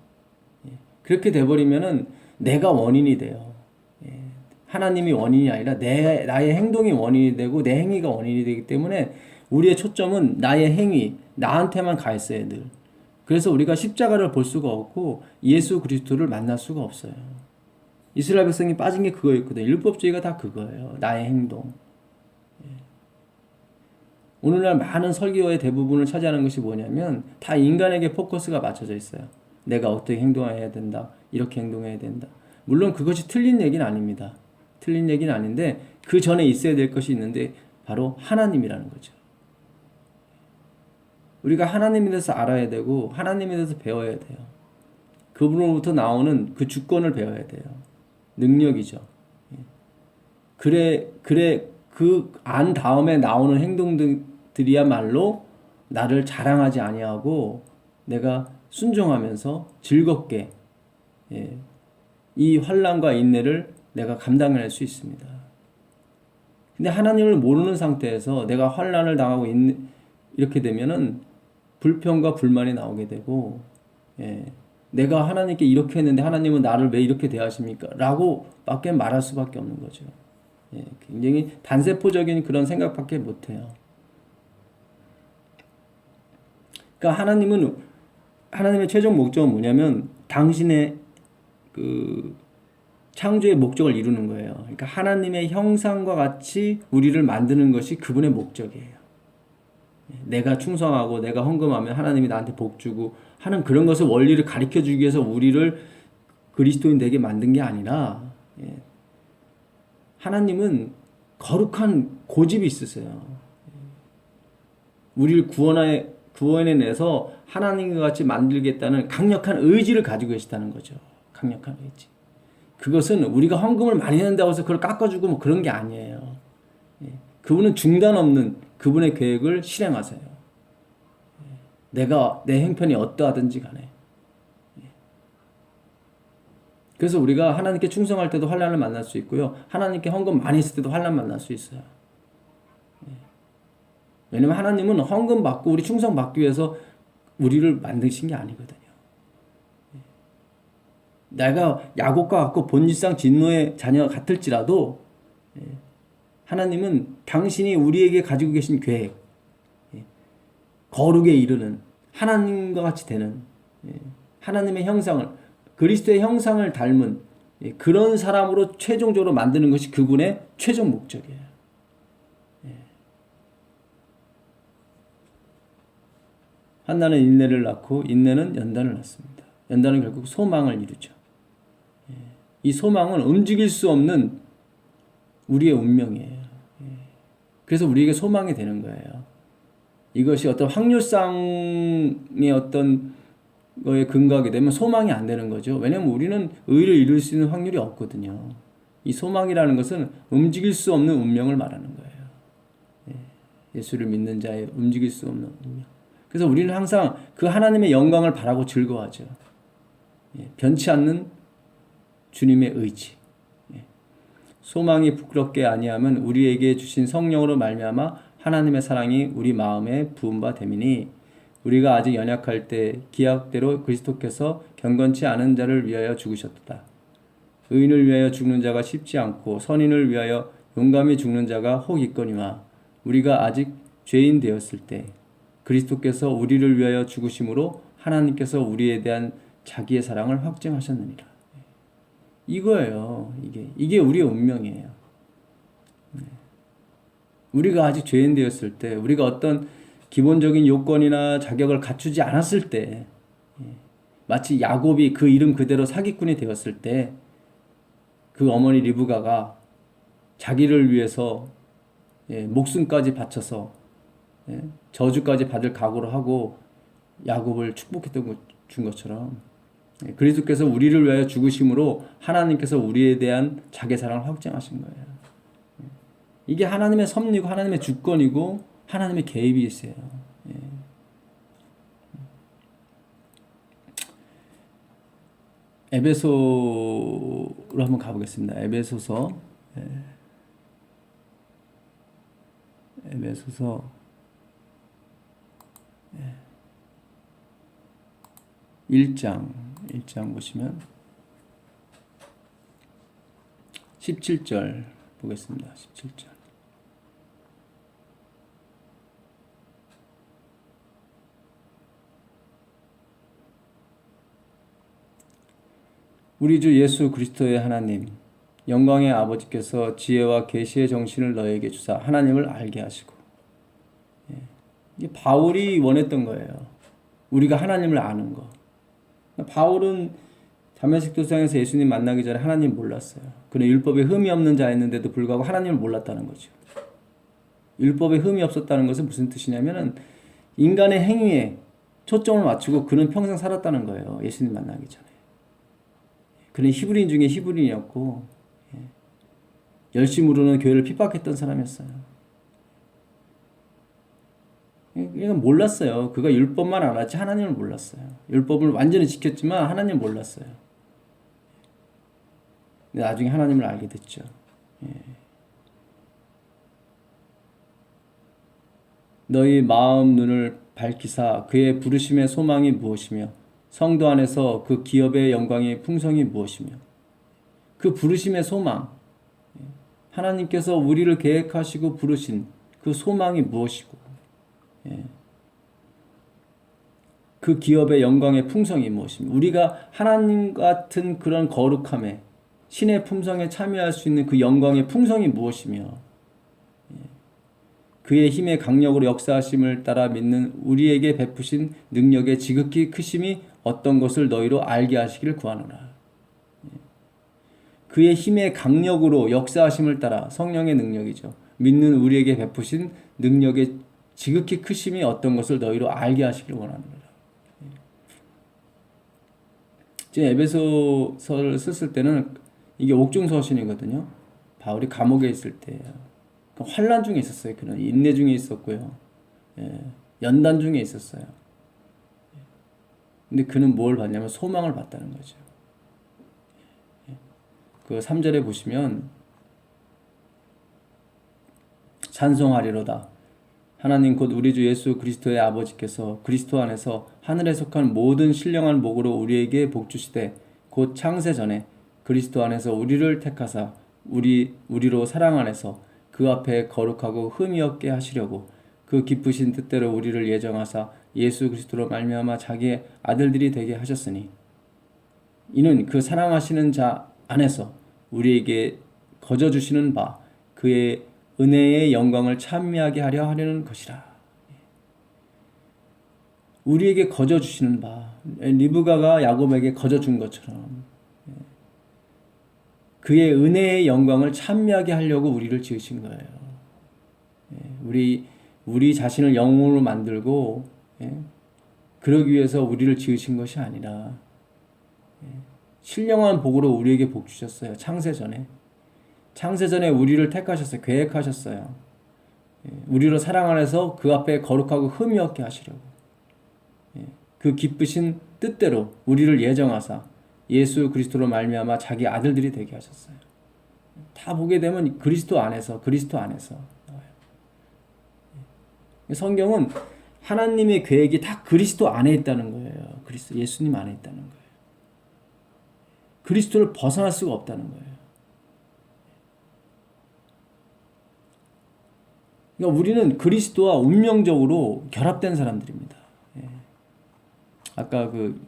그렇게 돼버리면은 내가 원인이 돼요. 하나님이 원인이 아니라 나의 행동이 원인이 되고 내 행위가 원인이 되기 때문에 우리의 초점은 나의 행위, 나한테만 가 있어요, 늘. 그래서 우리가 십자가를 볼 수가 없고 예수 그리스도를 만날 수가 없어요. 이스라엘 백성이 빠진 게 그거였거든요. 율법주의가 다 그거예요. 나의 행동. 오늘날 많은 설교의 대부분을 차지하는 것이 뭐냐면 다 인간에게 포커스가 맞춰져 있어요. 내가 어떻게 행동해야 된다. 이렇게 행동해야 된다. 물론 그것이 틀린 얘기는 아닙니다. 틀린 얘기는 아닌데 그 전에 있어야 될 것이 있는데 바로 하나님이라는 거죠. 우리가 하나님에 대해서 알아야 되고 하나님에 대해서 배워야 돼요. 그분으로부터 나오는 그 주권을 배워야 돼요. 능력이죠. 그래 그 안 다음에 나오는 행동들이야말로 나를 자랑하지 아니하고 내가 순종하면서 즐겁게 이 환난과 인내를 내가 감당할 수 있습니다. 근데 하나님을 모르는 상태에서 내가 환난을 당하고 이렇게 되면은 불평과 불만이 나오게 되고 내가 하나님께 이렇게 했는데 하나님은 나를 왜 이렇게 대하십니까? 라고 밖에 말할 수밖에 없는 거죠. 굉장히 단세포적인 그런 생각밖에 못해요. 그러니까 하나님의 최종 목적은 뭐냐면 당신의 그 창조의 목적을 이루는 거예요. 그러니까 하나님의 형상과 같이 우리를 만드는 것이 그분의 목적이에요. 내가 충성하고 내가 헌금하면 하나님이 나한테 복 주고 하는 그런 것을 원리를 가르쳐 주기 위해서 우리를 그리스도인 되게 만든 게 아니라 하나님은 거룩한 고집이 있으세요. 우리를 구원해내서 하나님과 같이 만들겠다는 강력한 의지를 가지고 계시다는 거죠. 강력한 의지. 그것은 우리가 헌금을 많이 낸다고 해서 그걸 깎아주고 뭐 그런 게 아니에요. 그분은 중단 없는 그분의 계획을 실행하세요. 내가 내 형편이 어떠하든지 간에. 그래서 우리가 하나님께 충성할 때도 환난을 만날 수 있고요. 하나님께 헌금 많이 했을 때도 환난 만날 수 있어요. 왜냐면 하나님은 헌금 받고 우리 충성 받기 위해서 우리를 만드신 게 아니거든요. 내가 야곱과 같고 본질상 진노의 자녀 같을지라도 하나님은 당신이 우리에게 가지고 계신 계획, 거룩에 이르는 하나님과 같이 되는 하나님의 형상을 그리스도의 형상을 닮은 그런 사람으로 최종적으로 만드는 것이 그분의 최종 목적이에요. 한나는 인내를 낳고 인내는 연단을 낳습니다. 연단은 결국 소망을 이루죠. 이 소망은 움직일 수 없는 우리의 운명이에요. 그래서 우리에게 소망이 되는 거예요. 이것이 어떤 확률상의 어떤 거에 근거하게 되면 소망이 안 되는 거죠. 왜냐하면 우리는 의를 이룰 수 있는 확률이 없거든요. 이 소망이라는 것은 움직일 수 없는 운명을 말하는 거예요. 예수를 믿는 자의 움직일 수 없는 운명. 그래서 우리는 항상 그 하나님의 영광을 바라고 즐거워하죠. 변치 않는 주님의 의지. 소망이 부끄럽게 아니하면 우리에게 주신 성령으로 말미암아 하나님의 사랑이 우리 마음에 부은 바 됨이니 우리가 아직 연약할 때 기약대로 그리스도께서 경건치 않은 자를 위하여 죽으셨도다. 의인을 위하여 죽는 자가 쉽지 않고 선인을 위하여 용감히 죽는 자가 혹 있거니와 우리가 아직 죄인 되었을 때 그리스도께서 우리를 위하여 죽으심으로 하나님께서 우리에 대한 자기의 사랑을 확증하셨느니라. 이거예요. 이게 우리의 운명이에요. 우리가 아직 죄인 되었을 때, 우리가 어떤 기본적인 요건이나 자격을 갖추지 않았을 때, 마치 야곱이 그 이름 그대로 사기꾼이 되었을 때, 그 어머니 리브가가 자기를 위해서 목숨까지 바쳐서 저주까지 받을 각오를 하고 야곱을 축복했던 준 것처럼, 그리스도께서 우리를 위하여 죽으심으로 하나님께서 우리에 대한 자기 사랑을 확증하신 거예요. 이게 하나님의 섭리고 하나님의 주권이고 하나님의 개입이 있어요. 에베소로 한번 가보겠습니다. 에베소서 1장 보시면 17절 보겠습니다. 17절. 우리 주 예수 그리스도의 하나님, 영광의 아버지께서 지혜와 계시의 정신을 너에게 주사 하나님을 알게 하시고, 이게 바울이 원했던 거예요. 우리가 하나님을 아는 거. 바울은 다메섹 도상에서 예수님 만나기 전에 하나님 몰랐어요. 그는 율법에 흠이 없는 자였는데도 불구하고 하나님을 몰랐다는 거죠. 율법에 흠이 없었다는 것은 무슨 뜻이냐면은 인간의 행위에 초점을 맞추고 그는 평생 살았다는 거예요. 예수님 만나기 전에. 그는 히브리인 중에 히브리인이었고 열심으로는 교회를 핍박했던 사람이었어요. 그러니까 몰랐어요. 그가 율법만 알았지 하나님을 몰랐어요. 율법을 완전히 지켰지만 하나님을 몰랐어요. 근데 나중에 하나님을 알게 됐죠. 너희 마음 눈을 밝히사 그의 부르심의 소망이 무엇이며 성도 안에서 그 기업의 영광의 풍성이 무엇이며, 그 부르심의 소망, 하나님께서 우리를 계획하시고 부르신 그 소망이 무엇이고, 그 기업의 영광의 풍성이 무엇이며, 우리가 하나님 같은 그런 거룩함에 신의 품성에 참여할 수 있는 그 영광의 풍성이 무엇이며, 그의 힘의 강력으로 역사하심을 따라 믿는 우리에게 베푸신 능력의 지극히 크심이 어떤 것을 너희로 알게 하시기를 구하노라. 그의 힘의 강력으로 역사하심을 따라, 성령의 능력이죠. 믿는 우리에게 베푸신 능력의 지극히 크심이 어떤 것을 너희로 알게 하시기를 원하노라. 지금 에베소서를 썼을 때는 이게 옥중서신이거든요. 바울이 감옥에 있을 때예요. 환난 중에 있었어요. 그는 인내 중에 있었고요. 연단 중에 있었어요. 근데 그는 뭘 받냐면 소망을 받다는 거죠. 그 3절에 보시면 찬송하리로다. 하나님 곧 우리 주 예수 그리스도의 아버지께서 그리스도 안에서 하늘에 속한 모든 신령한 복으로 우리에게 복 주시되 곧 창세 전에 그리스도 안에서 우리를 택하사 우리로 사랑 안에서 그 앞에 거룩하고 흠이 없게 하시려고 그 기쁘신 뜻대로 우리를 예정하사 예수 그리스도로 말미암아 자기의 아들들이 되게 하셨으니, 이는 그 사랑하시는 자 안에서 우리에게 거저 주시는 바 그의 은혜의 영광을 찬미하게 하려 하려는 것이라. 우리에게 거저 주시는 바, 리브가가 야곱에게 거저 준 것처럼 그의 은혜의 영광을 찬미하게 하려고 우리를 지으신 거예요. 우리 자신을 영웅으로 만들고 그러기 위해서 우리를 지으신 것이 아니라 신령한 복으로 우리에게 복 주셨어요. 창세 전에 우리를 택하셨어요. 계획하셨어요. 우리로 사랑 안에서 그 앞에 거룩하고 흠이 없게 하시려고, 그 기쁘신 뜻대로 우리를 예정하사 예수 그리스도로 말미암아 자기 아들들이 되게 하셨어요. 다 보게 되면 그리스도 안에서 나와요. 성경은 하나님의 계획이 다 그리스도 안에 있다는 거예요. 그리스도 예수님 안에 있다는 거예요. 그리스도를 벗어날 수가 없다는 거예요. 그러니까 우리는 그리스도와 운명적으로 결합된 사람들입니다. 아까 그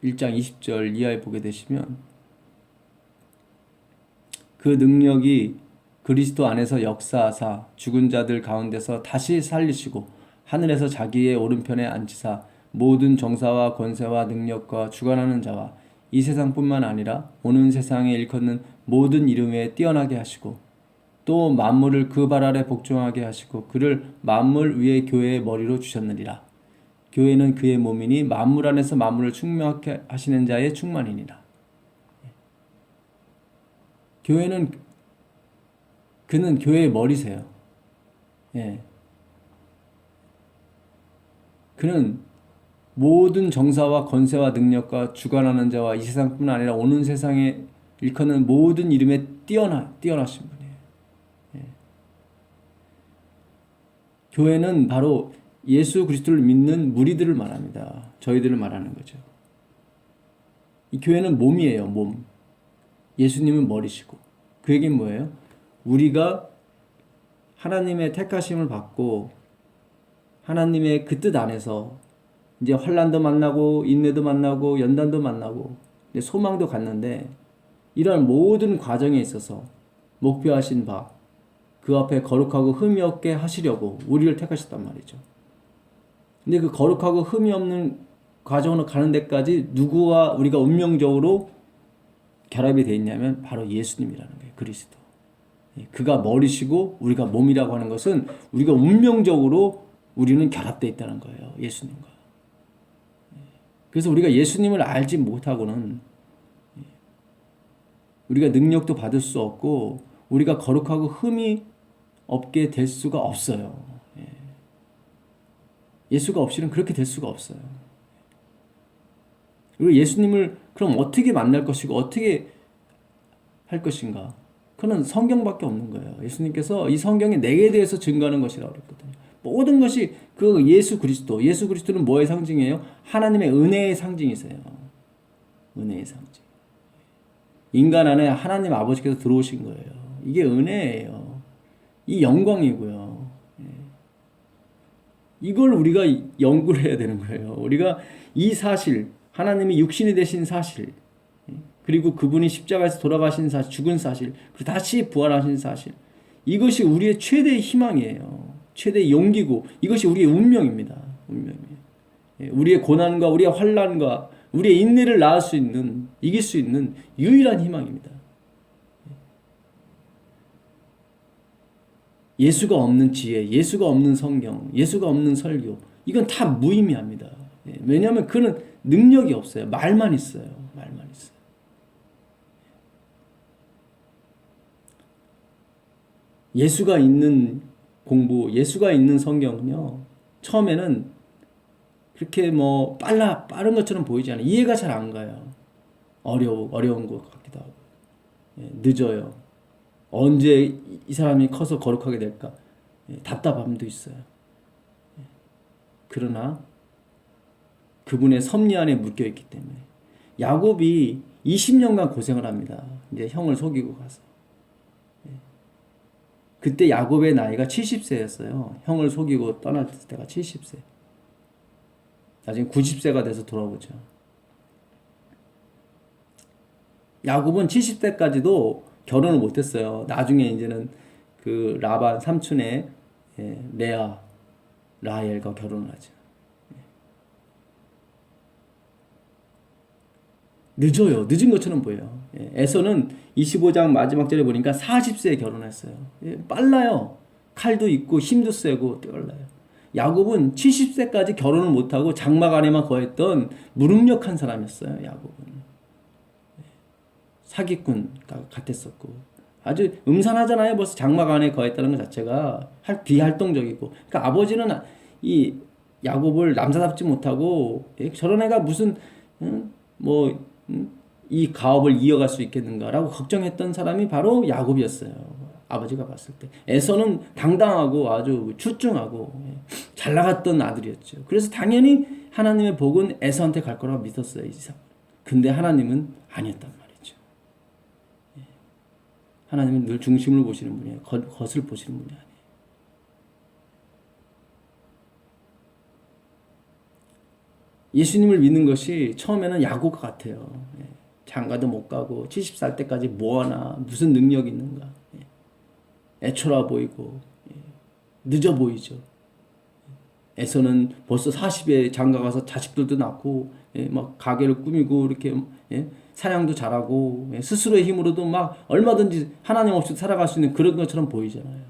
1장 20절 이하에 보게 되시면 그 능력이 그리스도 안에서 역사하사 죽은 자들 가운데서 다시 살리시고 하늘에서 자기의 오른편에 앉히사 모든 정사와 권세와 능력과 주관하는 자와 이 세상뿐만 아니라 오는 세상에 일컫는 모든 이름에 뛰어나게 하시고 또 만물을 그 발 아래 복종하게 하시고 그를 만물 위의 교회의 머리로 주셨느니라. 교회는 그의 몸이니 만물 안에서 만물을 충만하게 하시는 자의 충만이니라. 그는 교회의 머리세요. 예. 그는 모든 정사와 권세와 능력과 주관하는 자와 이 세상뿐만 아니라 오는 세상에 일컫는 모든 이름에 뛰어나신 분이에요. 예. 교회는 바로 예수 그리스도를 믿는 무리들을 말합니다. 저희들을 말하는 거죠. 이 교회는 몸이에요. 몸. 예수님은 머리시고. 그 얘기는 뭐예요? 우리가 하나님의 택하심을 받고 하나님의 그 뜻 안에서 이제 환난도 만나고 인내도 만나고 연단도 만나고 소망도 갖는데 이런 모든 과정에 있어서 목표하신 바 그 앞에 거룩하고 흠이 없게 하시려고 우리를 택하셨단 말이죠. 근데 그 거룩하고 흠이 없는 과정으로 가는 데까지 누구와 우리가 운명적으로 결합이 되어 있냐면 바로 예수님이라는 거예요. 그리스도. 그가 머리시고 우리가 몸이라고 하는 것은 우리가 운명적으로 우리는 결합되어 있다는 거예요. 예수님과. 그래서 우리가 예수님을 알지 못하고는 우리가 능력도 받을 수 없고 우리가 거룩하고 흠이 없게 될 수가 없어요. 예수가 없이는 그렇게 될 수가 없어요. 그리고 예수님을 그럼 어떻게 만날 것이고 어떻게 할 것인가? 그는 성경밖에 없는 거예요. 예수님께서 이 성경에 내게 대해서 증거하는 것이라고 그랬거든요. 모든 것이 그 예수 그리스도는 뭐의 상징이에요? 하나님의 은혜의 상징이세요. 은혜의 상징. 인간 안에 하나님 아버지께서 들어오신 거예요. 이게 은혜예요. 이 영광이고요. 이걸 우리가 연구를 해야 되는 거예요. 우리가 이 사실, 하나님이 육신이 되신 사실, 그리고 그분이 십자가에서 돌아가신 사실, 죽은 사실, 그리고 다시 부활하신 사실, 이것이 우리의 최대의 희망이에요. 최대의 용기고 이것이 우리의 운명입니다. 운명이에요. 우리의 고난과 우리의 환난과 우리의 인내를 낳을 수 있는, 이길 수 있는 유일한 희망입니다. 예수가 없는 지혜, 예수가 없는 성경, 예수가 없는 설교, 이건 다 무의미합니다. 왜냐하면 그는 능력이 없어요. 말만 있어요. 말만 있어요. 예수가 있는 공부, 예수가 있는 성경은요, 처음에는 그렇게 뭐 빠른 것처럼 보이지 않아요. 이해가 잘 안 가요. 어려운 것 같기도 하고. 늦어요. 언제 이 사람이 커서 거룩하게 될까? 답답함도 있어요. 그러나 그분의 섭리 안에 묶여 있기 때문에 야곱이 20년간 고생을 합니다. 이제 형을 속이고 가서. 그때 야곱의 나이가 70세였어요. 형을 속이고 떠날 때가 70세. 나중에 90세가 돼서 돌아오죠. 야곱은 70세까지도 결혼을 못했어요. 나중에 이제는 그 라반 삼촌의 레아, 라헬과 결혼을 하죠. 늦어요. 늦은 것처럼 보여요. 에서는 25장 마지막 절에 보니까 40세에 결혼했어요. 빨라요. 칼도 있고 힘도 세고 빨라요. 야곱은 70세까지 결혼을 못하고 장막 안에만 거했던 무능력한 사람이었어요. 야곱은. 사기꾼 같았었고 아주 음산하잖아요. 벌써 장막 안에 거했다는 것 자체가 비활동적이고. 그러니까 아버지는 이 야곱을 남자답지 못하고 저런 애가 무슨 이 가업을 이어갈 수 있겠는가라고 걱정했던 사람이 바로 야곱이었어요. 아버지가 봤을 때. 에서는 당당하고 아주 출중하고 잘 나갔던 아들이었죠. 그래서 당연히 하나님의 복은 에서한테 갈 거라고 믿었어요. 이삭. 근데 하나님은 아니었단 말이죠. 하나님은 늘 중심을 보시는 분이에요. 겉을 보시는 분이 아니에요. 예수님을 믿는 것이 처음에는 야곱 같아요. 장가도 못 가고 70살 때까지 뭐하나 무슨 능력이 있는가. 애초라 보이고 늦어 보이죠. 에서는 벌써 40에 장가 가서 자식들도 낳고 막 가게를 꾸미고 이렇게 사냥도 잘하고 스스로의 힘으로도 막 얼마든지 하나님 없이 살아갈 수 있는 그런 것처럼 보이잖아요.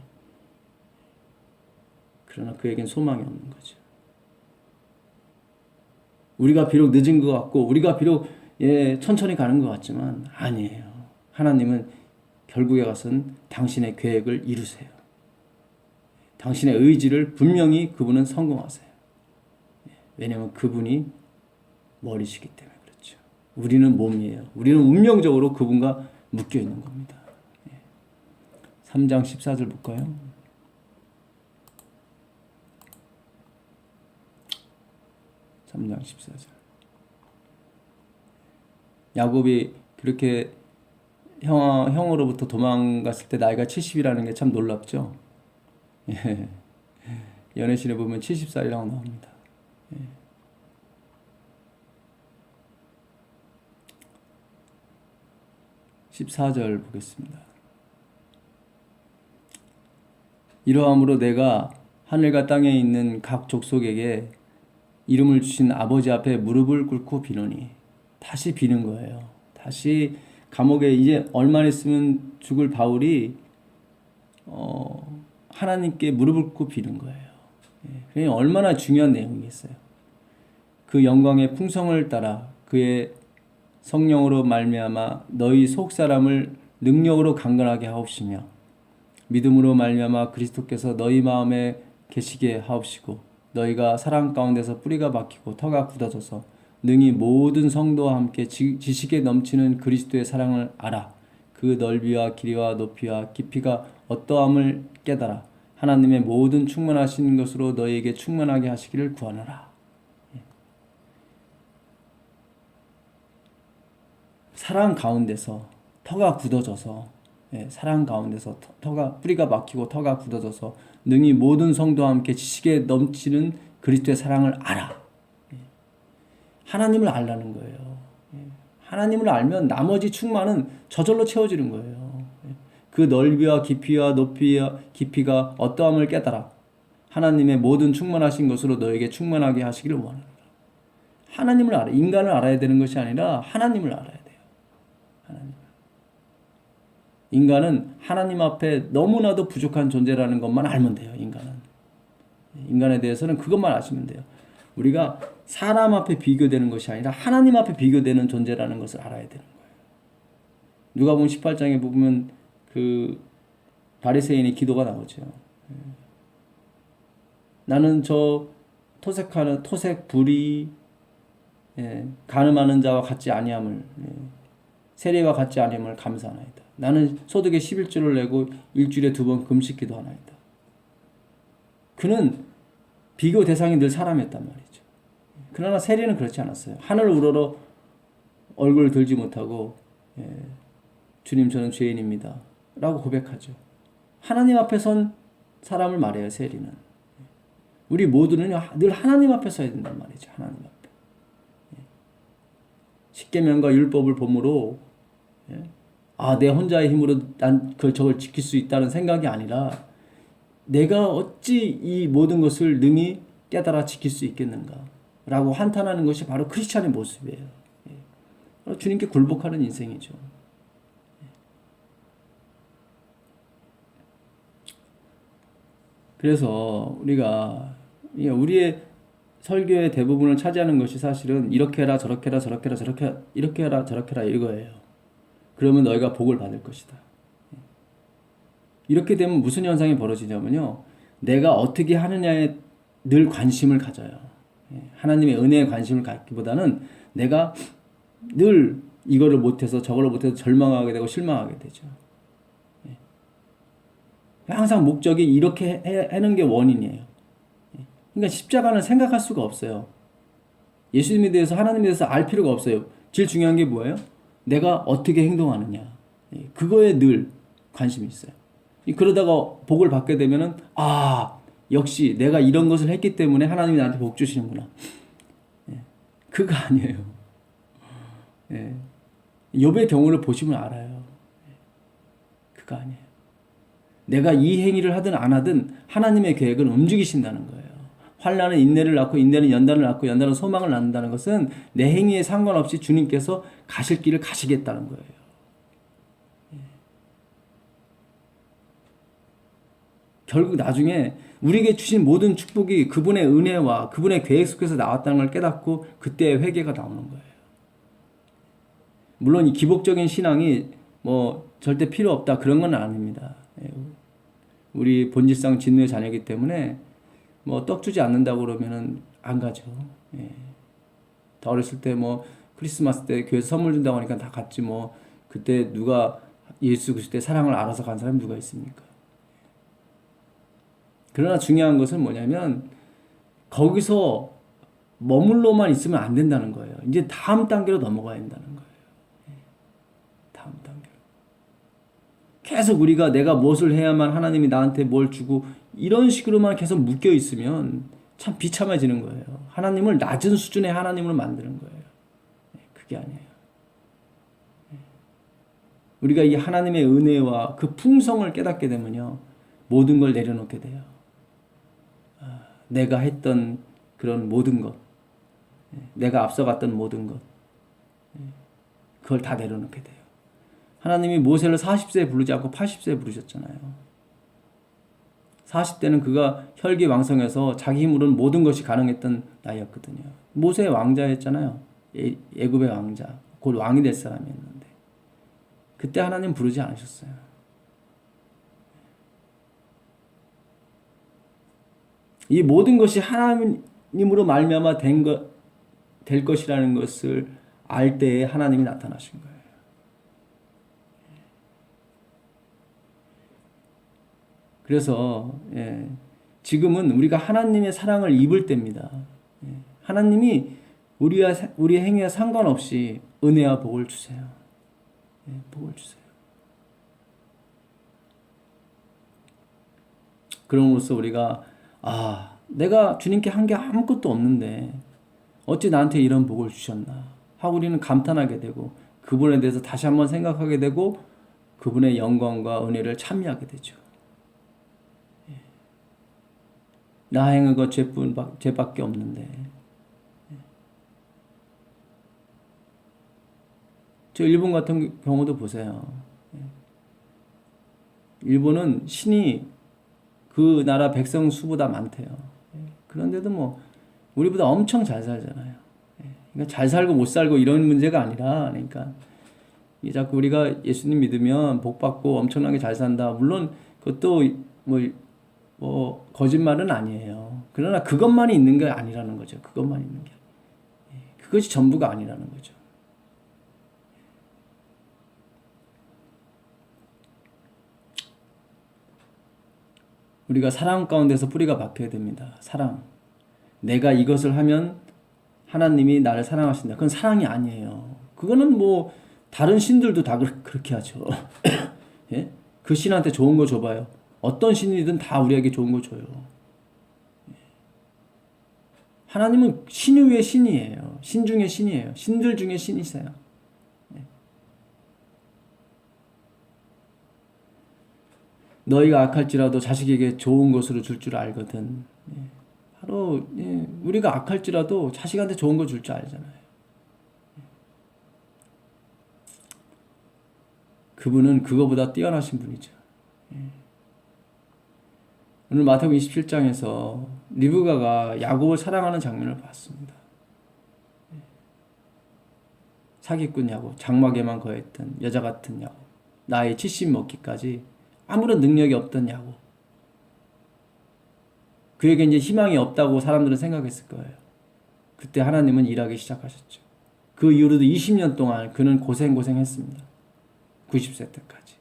그러나 그에겐 소망이 없는 거죠. 우리가 비록 늦은 것 같고 우리가 비록 천천히 가는 것 같지만 아니에요. 하나님은 결국에 가서는 당신의 계획을 이루세요. 당신의 의지를 분명히 그분은 성공하세요. 왜냐하면 그분이 머리시기 때문에 그렇죠. 우리는 몸이에요. 우리는 운명적으로 그분과 묶여 있는 겁니다. 3장 14절 볼까요? (3장 14절) 야곱이 그렇게 형으로부터 도망갔을 때 나이가 70이라는 게 참 놀랍죠. 예. 연애신에 보면 70살이라고 나옵니다. 예. 14절 보겠습니다. 이러함으로 내가 하늘과 땅에 있는 각 족속에게 이름을 주신 아버지 앞에 무릎을 꿇고 비노니. 다시 비는 거예요. 다시 감옥에 이제 얼마 있으면 죽을 바울이 하나님께 무릎을 꿇고 비는 거예요. 그게 얼마나 중요한 내용이겠어요. 그 영광의 풍성을 따라 그의 성령으로 말미암아 너희 속 사람을 능력으로 강건하게 하옵시며 믿음으로 말미암아 그리스도께서 너희 마음에 계시게 하옵시고 너희가 사랑 가운데서 뿌리가 박히고 터가 굳어져서 능히 모든 성도와 함께 지식에 넘치는 그리스도의 사랑을 알아 그 넓이와 길이와 높이와 깊이가 어떠함을 깨달아 하나님의 모든 충만하신 것으로 너희에게 충만하게 하시기를 구하노라. 사랑 가운데서 터가 굳어져서 사랑 가운데서 터가 뿌리가 막히고 터가 굳어져서 능히 모든 성도와 함께 지식에 넘치는 그리스도의 사랑을 알아. 하나님을 알라는 거예요. 하나님을 알면 나머지 충만은 저절로 채워지는 거예요. 그 넓이와 깊이와 높이와 깊이가 어떠함을 깨달아 하나님의 모든 충만하신 것으로 너에게 충만하게 하시기를 원합니다. 하나님을 알아. 인간을 알아야 되는 것이 아니라 하나님을 알아야 돼요. 하나님. 인간은 하나님 앞에 너무나도 부족한 존재라는 것만 알면 돼요. 인간에 대해서는 그것만 아시면 돼요. 우리가 사람 앞에 비교되는 것이 아니라 하나님 앞에 비교되는 존재라는 것을 알아야 되는 거예요. 누가복음 18장에 보면 그 바리새인의 기도가 나오죠. 나는 저 토색 불의 간음하는 자와 같지 아니함을 세리와 같지 아니함을 감사하나이다. 나는 소득의 11조를 내고 일주일에 2번 금식 기도하나이다. 그는 비교 대상이 늘 사람이었단 말이죠. 그러나 세리는 그렇지 않았어요. 하늘 우러러 얼굴을 들지 못하고 주님 저는 죄인입니다 라고 고백하죠. 하나님 앞에 선 사람을 말해요. 세리는. 우리 모두는 늘 하나님 앞에 서야 된단 말이죠. 하나님 앞에. 십계명과 율법을 보므로 내 혼자의 힘으로 난 저걸 지킬 수 있다는 생각이 아니라 내가 어찌 이 모든 것을 능히 깨달아 지킬 수 있겠는가 라고 한탄하는 것이 바로 크리스찬의 모습이에요. 주님께 굴복하는 인생이죠. 그래서 우리의 설교의 대부분을 차지하는 것이 사실은 이렇게 해라 저렇게 해라 저렇게 해라 저렇게 이렇게 해라 저렇게 해라 이거예요. 그러면 너희가 복을 받을 것이다. 이렇게 되면 무슨 현상이 벌어지냐면요. 내가 어떻게 하느냐에 늘 관심을 가져요. 하나님의 은혜에 관심을 갖기보다는 내가 늘 이거를 못해서 저거를 못해서 절망하게 되고 실망하게 되죠. 항상 목적이 이렇게 하는 게 원인이에요. 그러니까 십자가는 생각할 수가 없어요. 예수님에 대해서 하나님에 대해서 알 필요가 없어요. 제일 중요한 게 뭐예요? 내가 어떻게 행동하느냐. 그거에 늘 관심이 있어요. 그러다가 복을 받게 되면은 역시 내가 이런 것을 했기 때문에 하나님이 나한테 복 주시는구나. 그거 아니에요. 욥의 경우를 보시면 알아요. 그거 아니에요. 내가 이 행위를 하든 안 하든 하나님의 계획은 움직이신다는 거예요. 환난은 인내를 낳고 인내는 연단을 낳고 연단은 소망을 낳는다는 것은 내 행위에 상관없이 주님께서 가실 길을 가시겠다는 거예요. 결국 나중에 우리에게 주신 모든 축복이 그분의 은혜와 그분의 계획 속에서 나왔다는 걸 깨닫고 그때 회개가 나오는 거예요. 물론 이 기복적인 신앙이 뭐 절대 필요 없다 그런 건 아닙니다. 우리 본질상 진노의 자녀이기 때문에 뭐 떡 주지 않는다고 그러면은 안 가죠. 더 어렸을 때 뭐 크리스마스 때 교회에서 선물 준다고 하니까 다 갔지 뭐 그때 누가 예수 그리스도의 사랑을 알아서 간 사람이 누가 있습니까? 그러나 중요한 것은 뭐냐면 거기서 머물러만 있으면 안 된다는 거예요. 이제 다음 단계로 넘어가야 된다는 거예요. 다음 단계로. 계속 우리가 내가 무엇을 해야만 하나님이 나한테 뭘 주고 이런 식으로만 계속 묶여 있으면 참 비참해지는 거예요. 하나님을 낮은 수준의 하나님으로 만드는 거예요. 그게 아니에요. 우리가 이 하나님의 은혜와 그 풍성을 깨닫게 되면요. 모든 걸 내려놓게 돼요. 내가 했던 그런 모든 것, 내가 앞서갔던 모든 것, 그걸 다 내려놓게 돼요. 하나님이 모세를 40세에 부르지 않고 80세에 부르셨잖아요. 40대는 그가 혈기왕성해서 자기 힘으로는 모든 것이 가능했던 나이였거든요. 모세의 왕자였잖아요. 애굽의 왕자, 곧 왕이 될 사람이었는데 그때 하나님 부르지 않으셨어요. 이 모든 것이 하나님으로 말미암아 될 것이라는 것을 알 때에 하나님이 나타나신 거예요. 그래서 지금은 우리가 하나님의 사랑을 입을 때입니다. 하나님이 우리의 행위와 상관없이 은혜와 복을 주세요. 복을 주세요. 그럼으로써 우리가 내가 주님께 한 게 아무것도 없는데 어찌 나한테 이런 복을 주셨나 하고 우리는 감탄하게 되고 그분에 대해서 다시 한번 생각하게 되고 그분의 영광과 은혜를 찬미하게 되죠. 나 행한 것 죄밖에 없는데 저 일본 같은 경우도 보세요. 일본은 신이 그 나라 백성 수보다 많대요. 그런데도 뭐 우리보다 엄청 잘 살잖아요. 그러니까 잘 살고 못 살고 이런 문제가 아니라 그러니까 자꾸 우리가 예수님 믿으면 복 받고 엄청나게 잘 산다. 물론 그것도 뭐 거짓말은 아니에요. 그러나 그것만이 있는 게 아니라는 거죠. 그것만 있는 게 그것이 전부가 아니라는 거죠. 우리가 사랑 가운데서 뿌리가 박혀야 됩니다. 사랑. 내가 이것을 하면 하나님이 나를 사랑하신다. 그건 사랑이 아니에요. 그거는 뭐 다른 신들도 다 그렇게 하죠. 예? 그 신한테 좋은 거 줘봐요. 어떤 신이든 다 우리에게 좋은 거 줘요. 하나님은 신 위의 신이에요. 신 중에 신이에요. 신들 중에 신이세요. 너희가 악할지라도 자식에게 좋은 것으로 줄 줄 알거든. 바로 우리가 악할지라도 자식한테 좋은 거 줄 줄 알잖아요. 그분은 그거보다 뛰어나신 분이죠. 오늘 마태복음 27장에서 리브가가 야곱을 사랑하는 장면을 봤습니다. 사기꾼 야곱, 장막에만 거했던 여자 같은 야곱, 나이 70 먹기까지 아무런 능력이 없던 야곱. 그에게 이제 희망이 없다고 사람들은 생각했을 거예요. 그때 하나님은 일하기 시작하셨죠. 그 이후로도 20년 동안 그는 고생했습니다. 90세 때까지.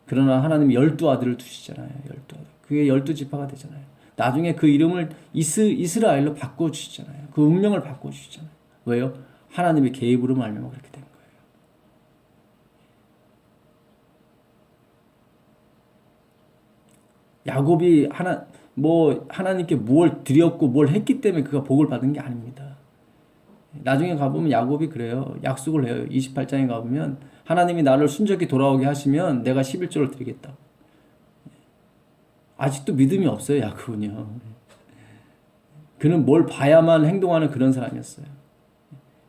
그러나 하나님이 12아들을 두시잖아요. 12아들. 그게 12지파가 되잖아요. 나중에 그 이름을 이스라엘로 바꿔주시잖아요. 그 운명을 바꿔주시잖아요. 왜요? 하나님의 개입으로 말미암아 그렇게 된 거예요. 야곱이 하나님께 뭘 드렸고 뭘 했기 때문에 그가 복을 받은 게 아닙니다. 나중에 가보면 야곱이 그래요. 약속을 해요. 28장에 가보면 하나님이 나를 순적히 돌아오게 하시면 내가 11조를 드리겠다. 아직도 믿음이 없어요, 야곱은요. 그는 뭘 봐야만 행동하는 그런 사람이었어요.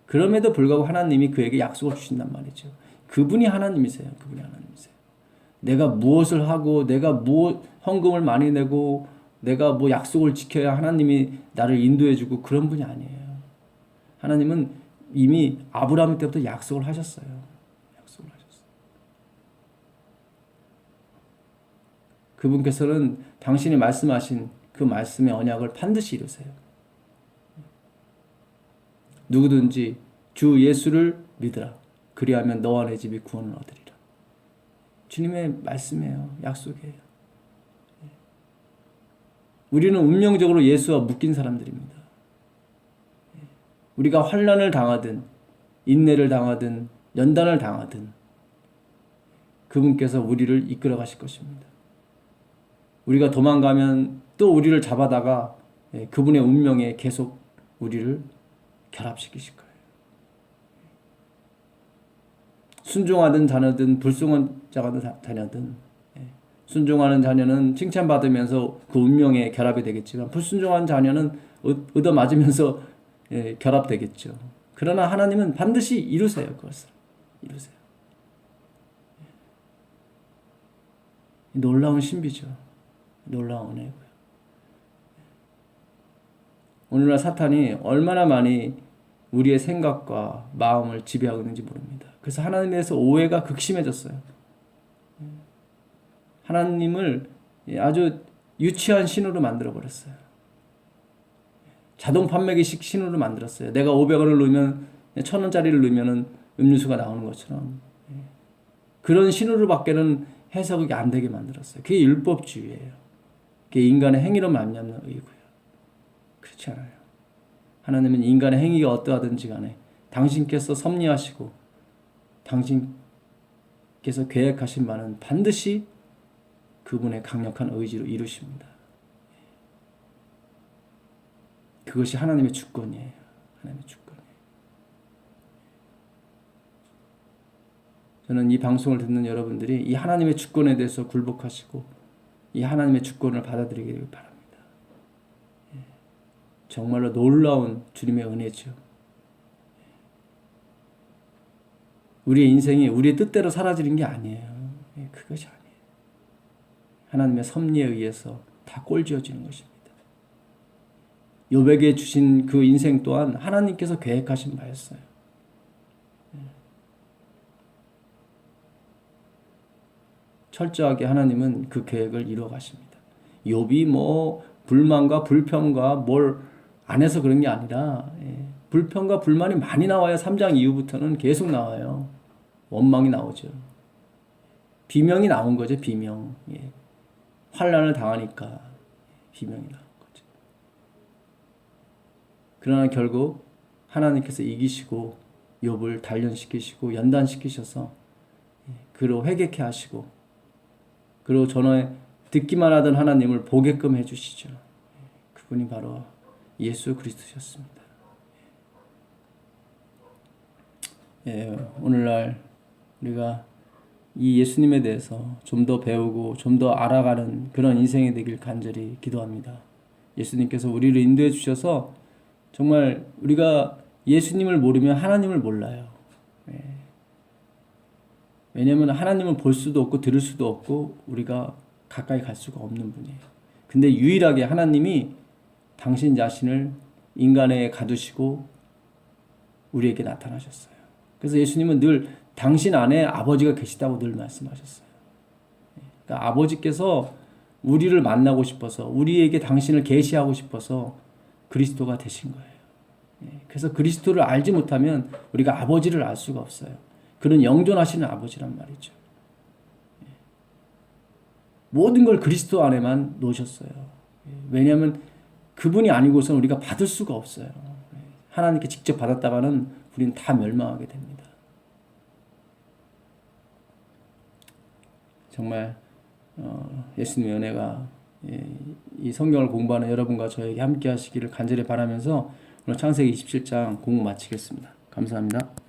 그럼에도 불구하고 하나님이 그에게 약속을 주신단 말이죠. 그분이 하나님이세요. 그분이 하나님이세요. 내가 무엇을 하고 내가 무엇 헌금을 많이 내고 내가 뭐 약속을 지켜야 하나님이 나를 인도해주고 그런 분이 아니에요. 하나님은 이미 아브라함 때부터 약속을 하셨어요. 약속을 하셨어요. 그분께서는 당신이 말씀하신 그 말씀의 언약을 반드시 이루세요. 누구든지 주 예수를 믿으라. 그리하면 너와 내 집이 구원을 얻으리라. 주님의 말씀이에요. 약속이에요. 우리는 운명적으로 예수와 묶인 사람들입니다. 우리가 환난을 당하든 인내를 당하든 연단을 당하든 그분께서 우리를 이끌어 가실 것입니다. 우리가 도망가면 또 우리를 잡아다가 그분의 운명에 계속 우리를 결합시키실 거예요. 순종하든 자녀든 불순종한 자녀든 순종하는 자녀는 칭찬받으면서 그 운명에 결합이 되겠지만 불순종한 자녀는 얻어맞으면서 결합되겠죠. 그러나 하나님은 반드시 이루세요. 그것을 이루세요. 놀라운 신비죠. 놀라운 은혜고요. 오늘날 사탄이 얼마나 많이 우리의 생각과 마음을 지배하고 있는지 모릅니다. 그래서 하나님에 대해서 오해가 극심해졌어요. 하나님을 아주 유치한 신으로 만들어버렸어요. 자동 판매기식 신으로 만들었어요. 내가 500원을 넣으면 1000원짜리를 넣으면 음료수가 나오는 것처럼 그런 신으로 밖에는 해석이 안 되게 만들었어요. 그게 율법주의예요. 그게 인간의 행위로 말미암는 의고요. 그렇지 않아요. 하나님은 인간의 행위가 어떠하든지 간에 당신께서 섭리하시고 당신께서 계획하신 바는 반드시 그분의 강력한 의지로 이루십니다. 그것이 하나님의 주권이에요. 하나님의 주권이에요. 저는 이 방송을 듣는 여러분들이 이 하나님의 주권에 대해서 굴복하시고 이 하나님의 주권을 받아들이길 바랍니다. 정말로 놀라운 주님의 은혜죠. 우리의 인생이 우리의 뜻대로 사라지는 게 아니에요. 그것이 아니에요. 하나님의 섭리에 의해서 다 꼴지어지는 것입니다. 욥에게 주신 그 인생 또한 하나님께서 계획하신 바였어요. 철저하게 하나님은 그 계획을 이루어 가십니다. 욥이 뭐 불만과 불평과 뭘 안 해서 그런 게 아니라 불평과 불만이 많이 나와요. 3장 이후부터는 계속 나와요. 원망이 나오죠. 비명이 나온 거죠. 비명. 환난을 당하니까 비명이 나온 거죠. 그러나 결국 하나님께서 이기시고 욥을 단련시키시고 연단시키셔서 그로 회개케 하시고 그리고 전에 듣기만 하던 하나님을 보게끔 해주시죠. 그분이 바로 예수 그리스도셨습니다. 오늘날 우리가 이 예수님에 대해서 좀 더 배우고 좀 더 알아가는 그런 인생이 되길 간절히 기도합니다. 예수님께서 우리를 인도해 주셔서 정말 우리가 예수님을 모르면 하나님을 몰라요. 왜냐하면 하나님을 볼 수도 없고 들을 수도 없고 우리가 가까이 갈 수가 없는 분이에요. 근데 유일하게 하나님이 당신 자신을 인간에 가두시고 우리에게 나타나셨어요. 그래서 예수님은 늘 당신 안에 아버지가 계시다고 늘 말씀하셨어요. 그러니까 아버지께서 우리를 만나고 싶어서 우리에게 당신을 계시하고 싶어서 그리스도가 되신 거예요. 그래서 그리스도를 알지 못하면 우리가 아버지를 알 수가 없어요. 그는 영존하시는 아버지란 말이죠. 모든 걸 그리스도 안에만 놓으셨어요. 왜냐하면 그분이 아니고서는 우리가 받을 수가 없어요. 하나님께 직접 받았다가는 우리는 다 멸망하게 됩니다. 정말 예수님의 은혜가 이 성경을 공부하는 여러분과 저에게 함께 하시기를 간절히 바라면서 오늘 창세기 27장 공부 마치겠습니다. 감사합니다.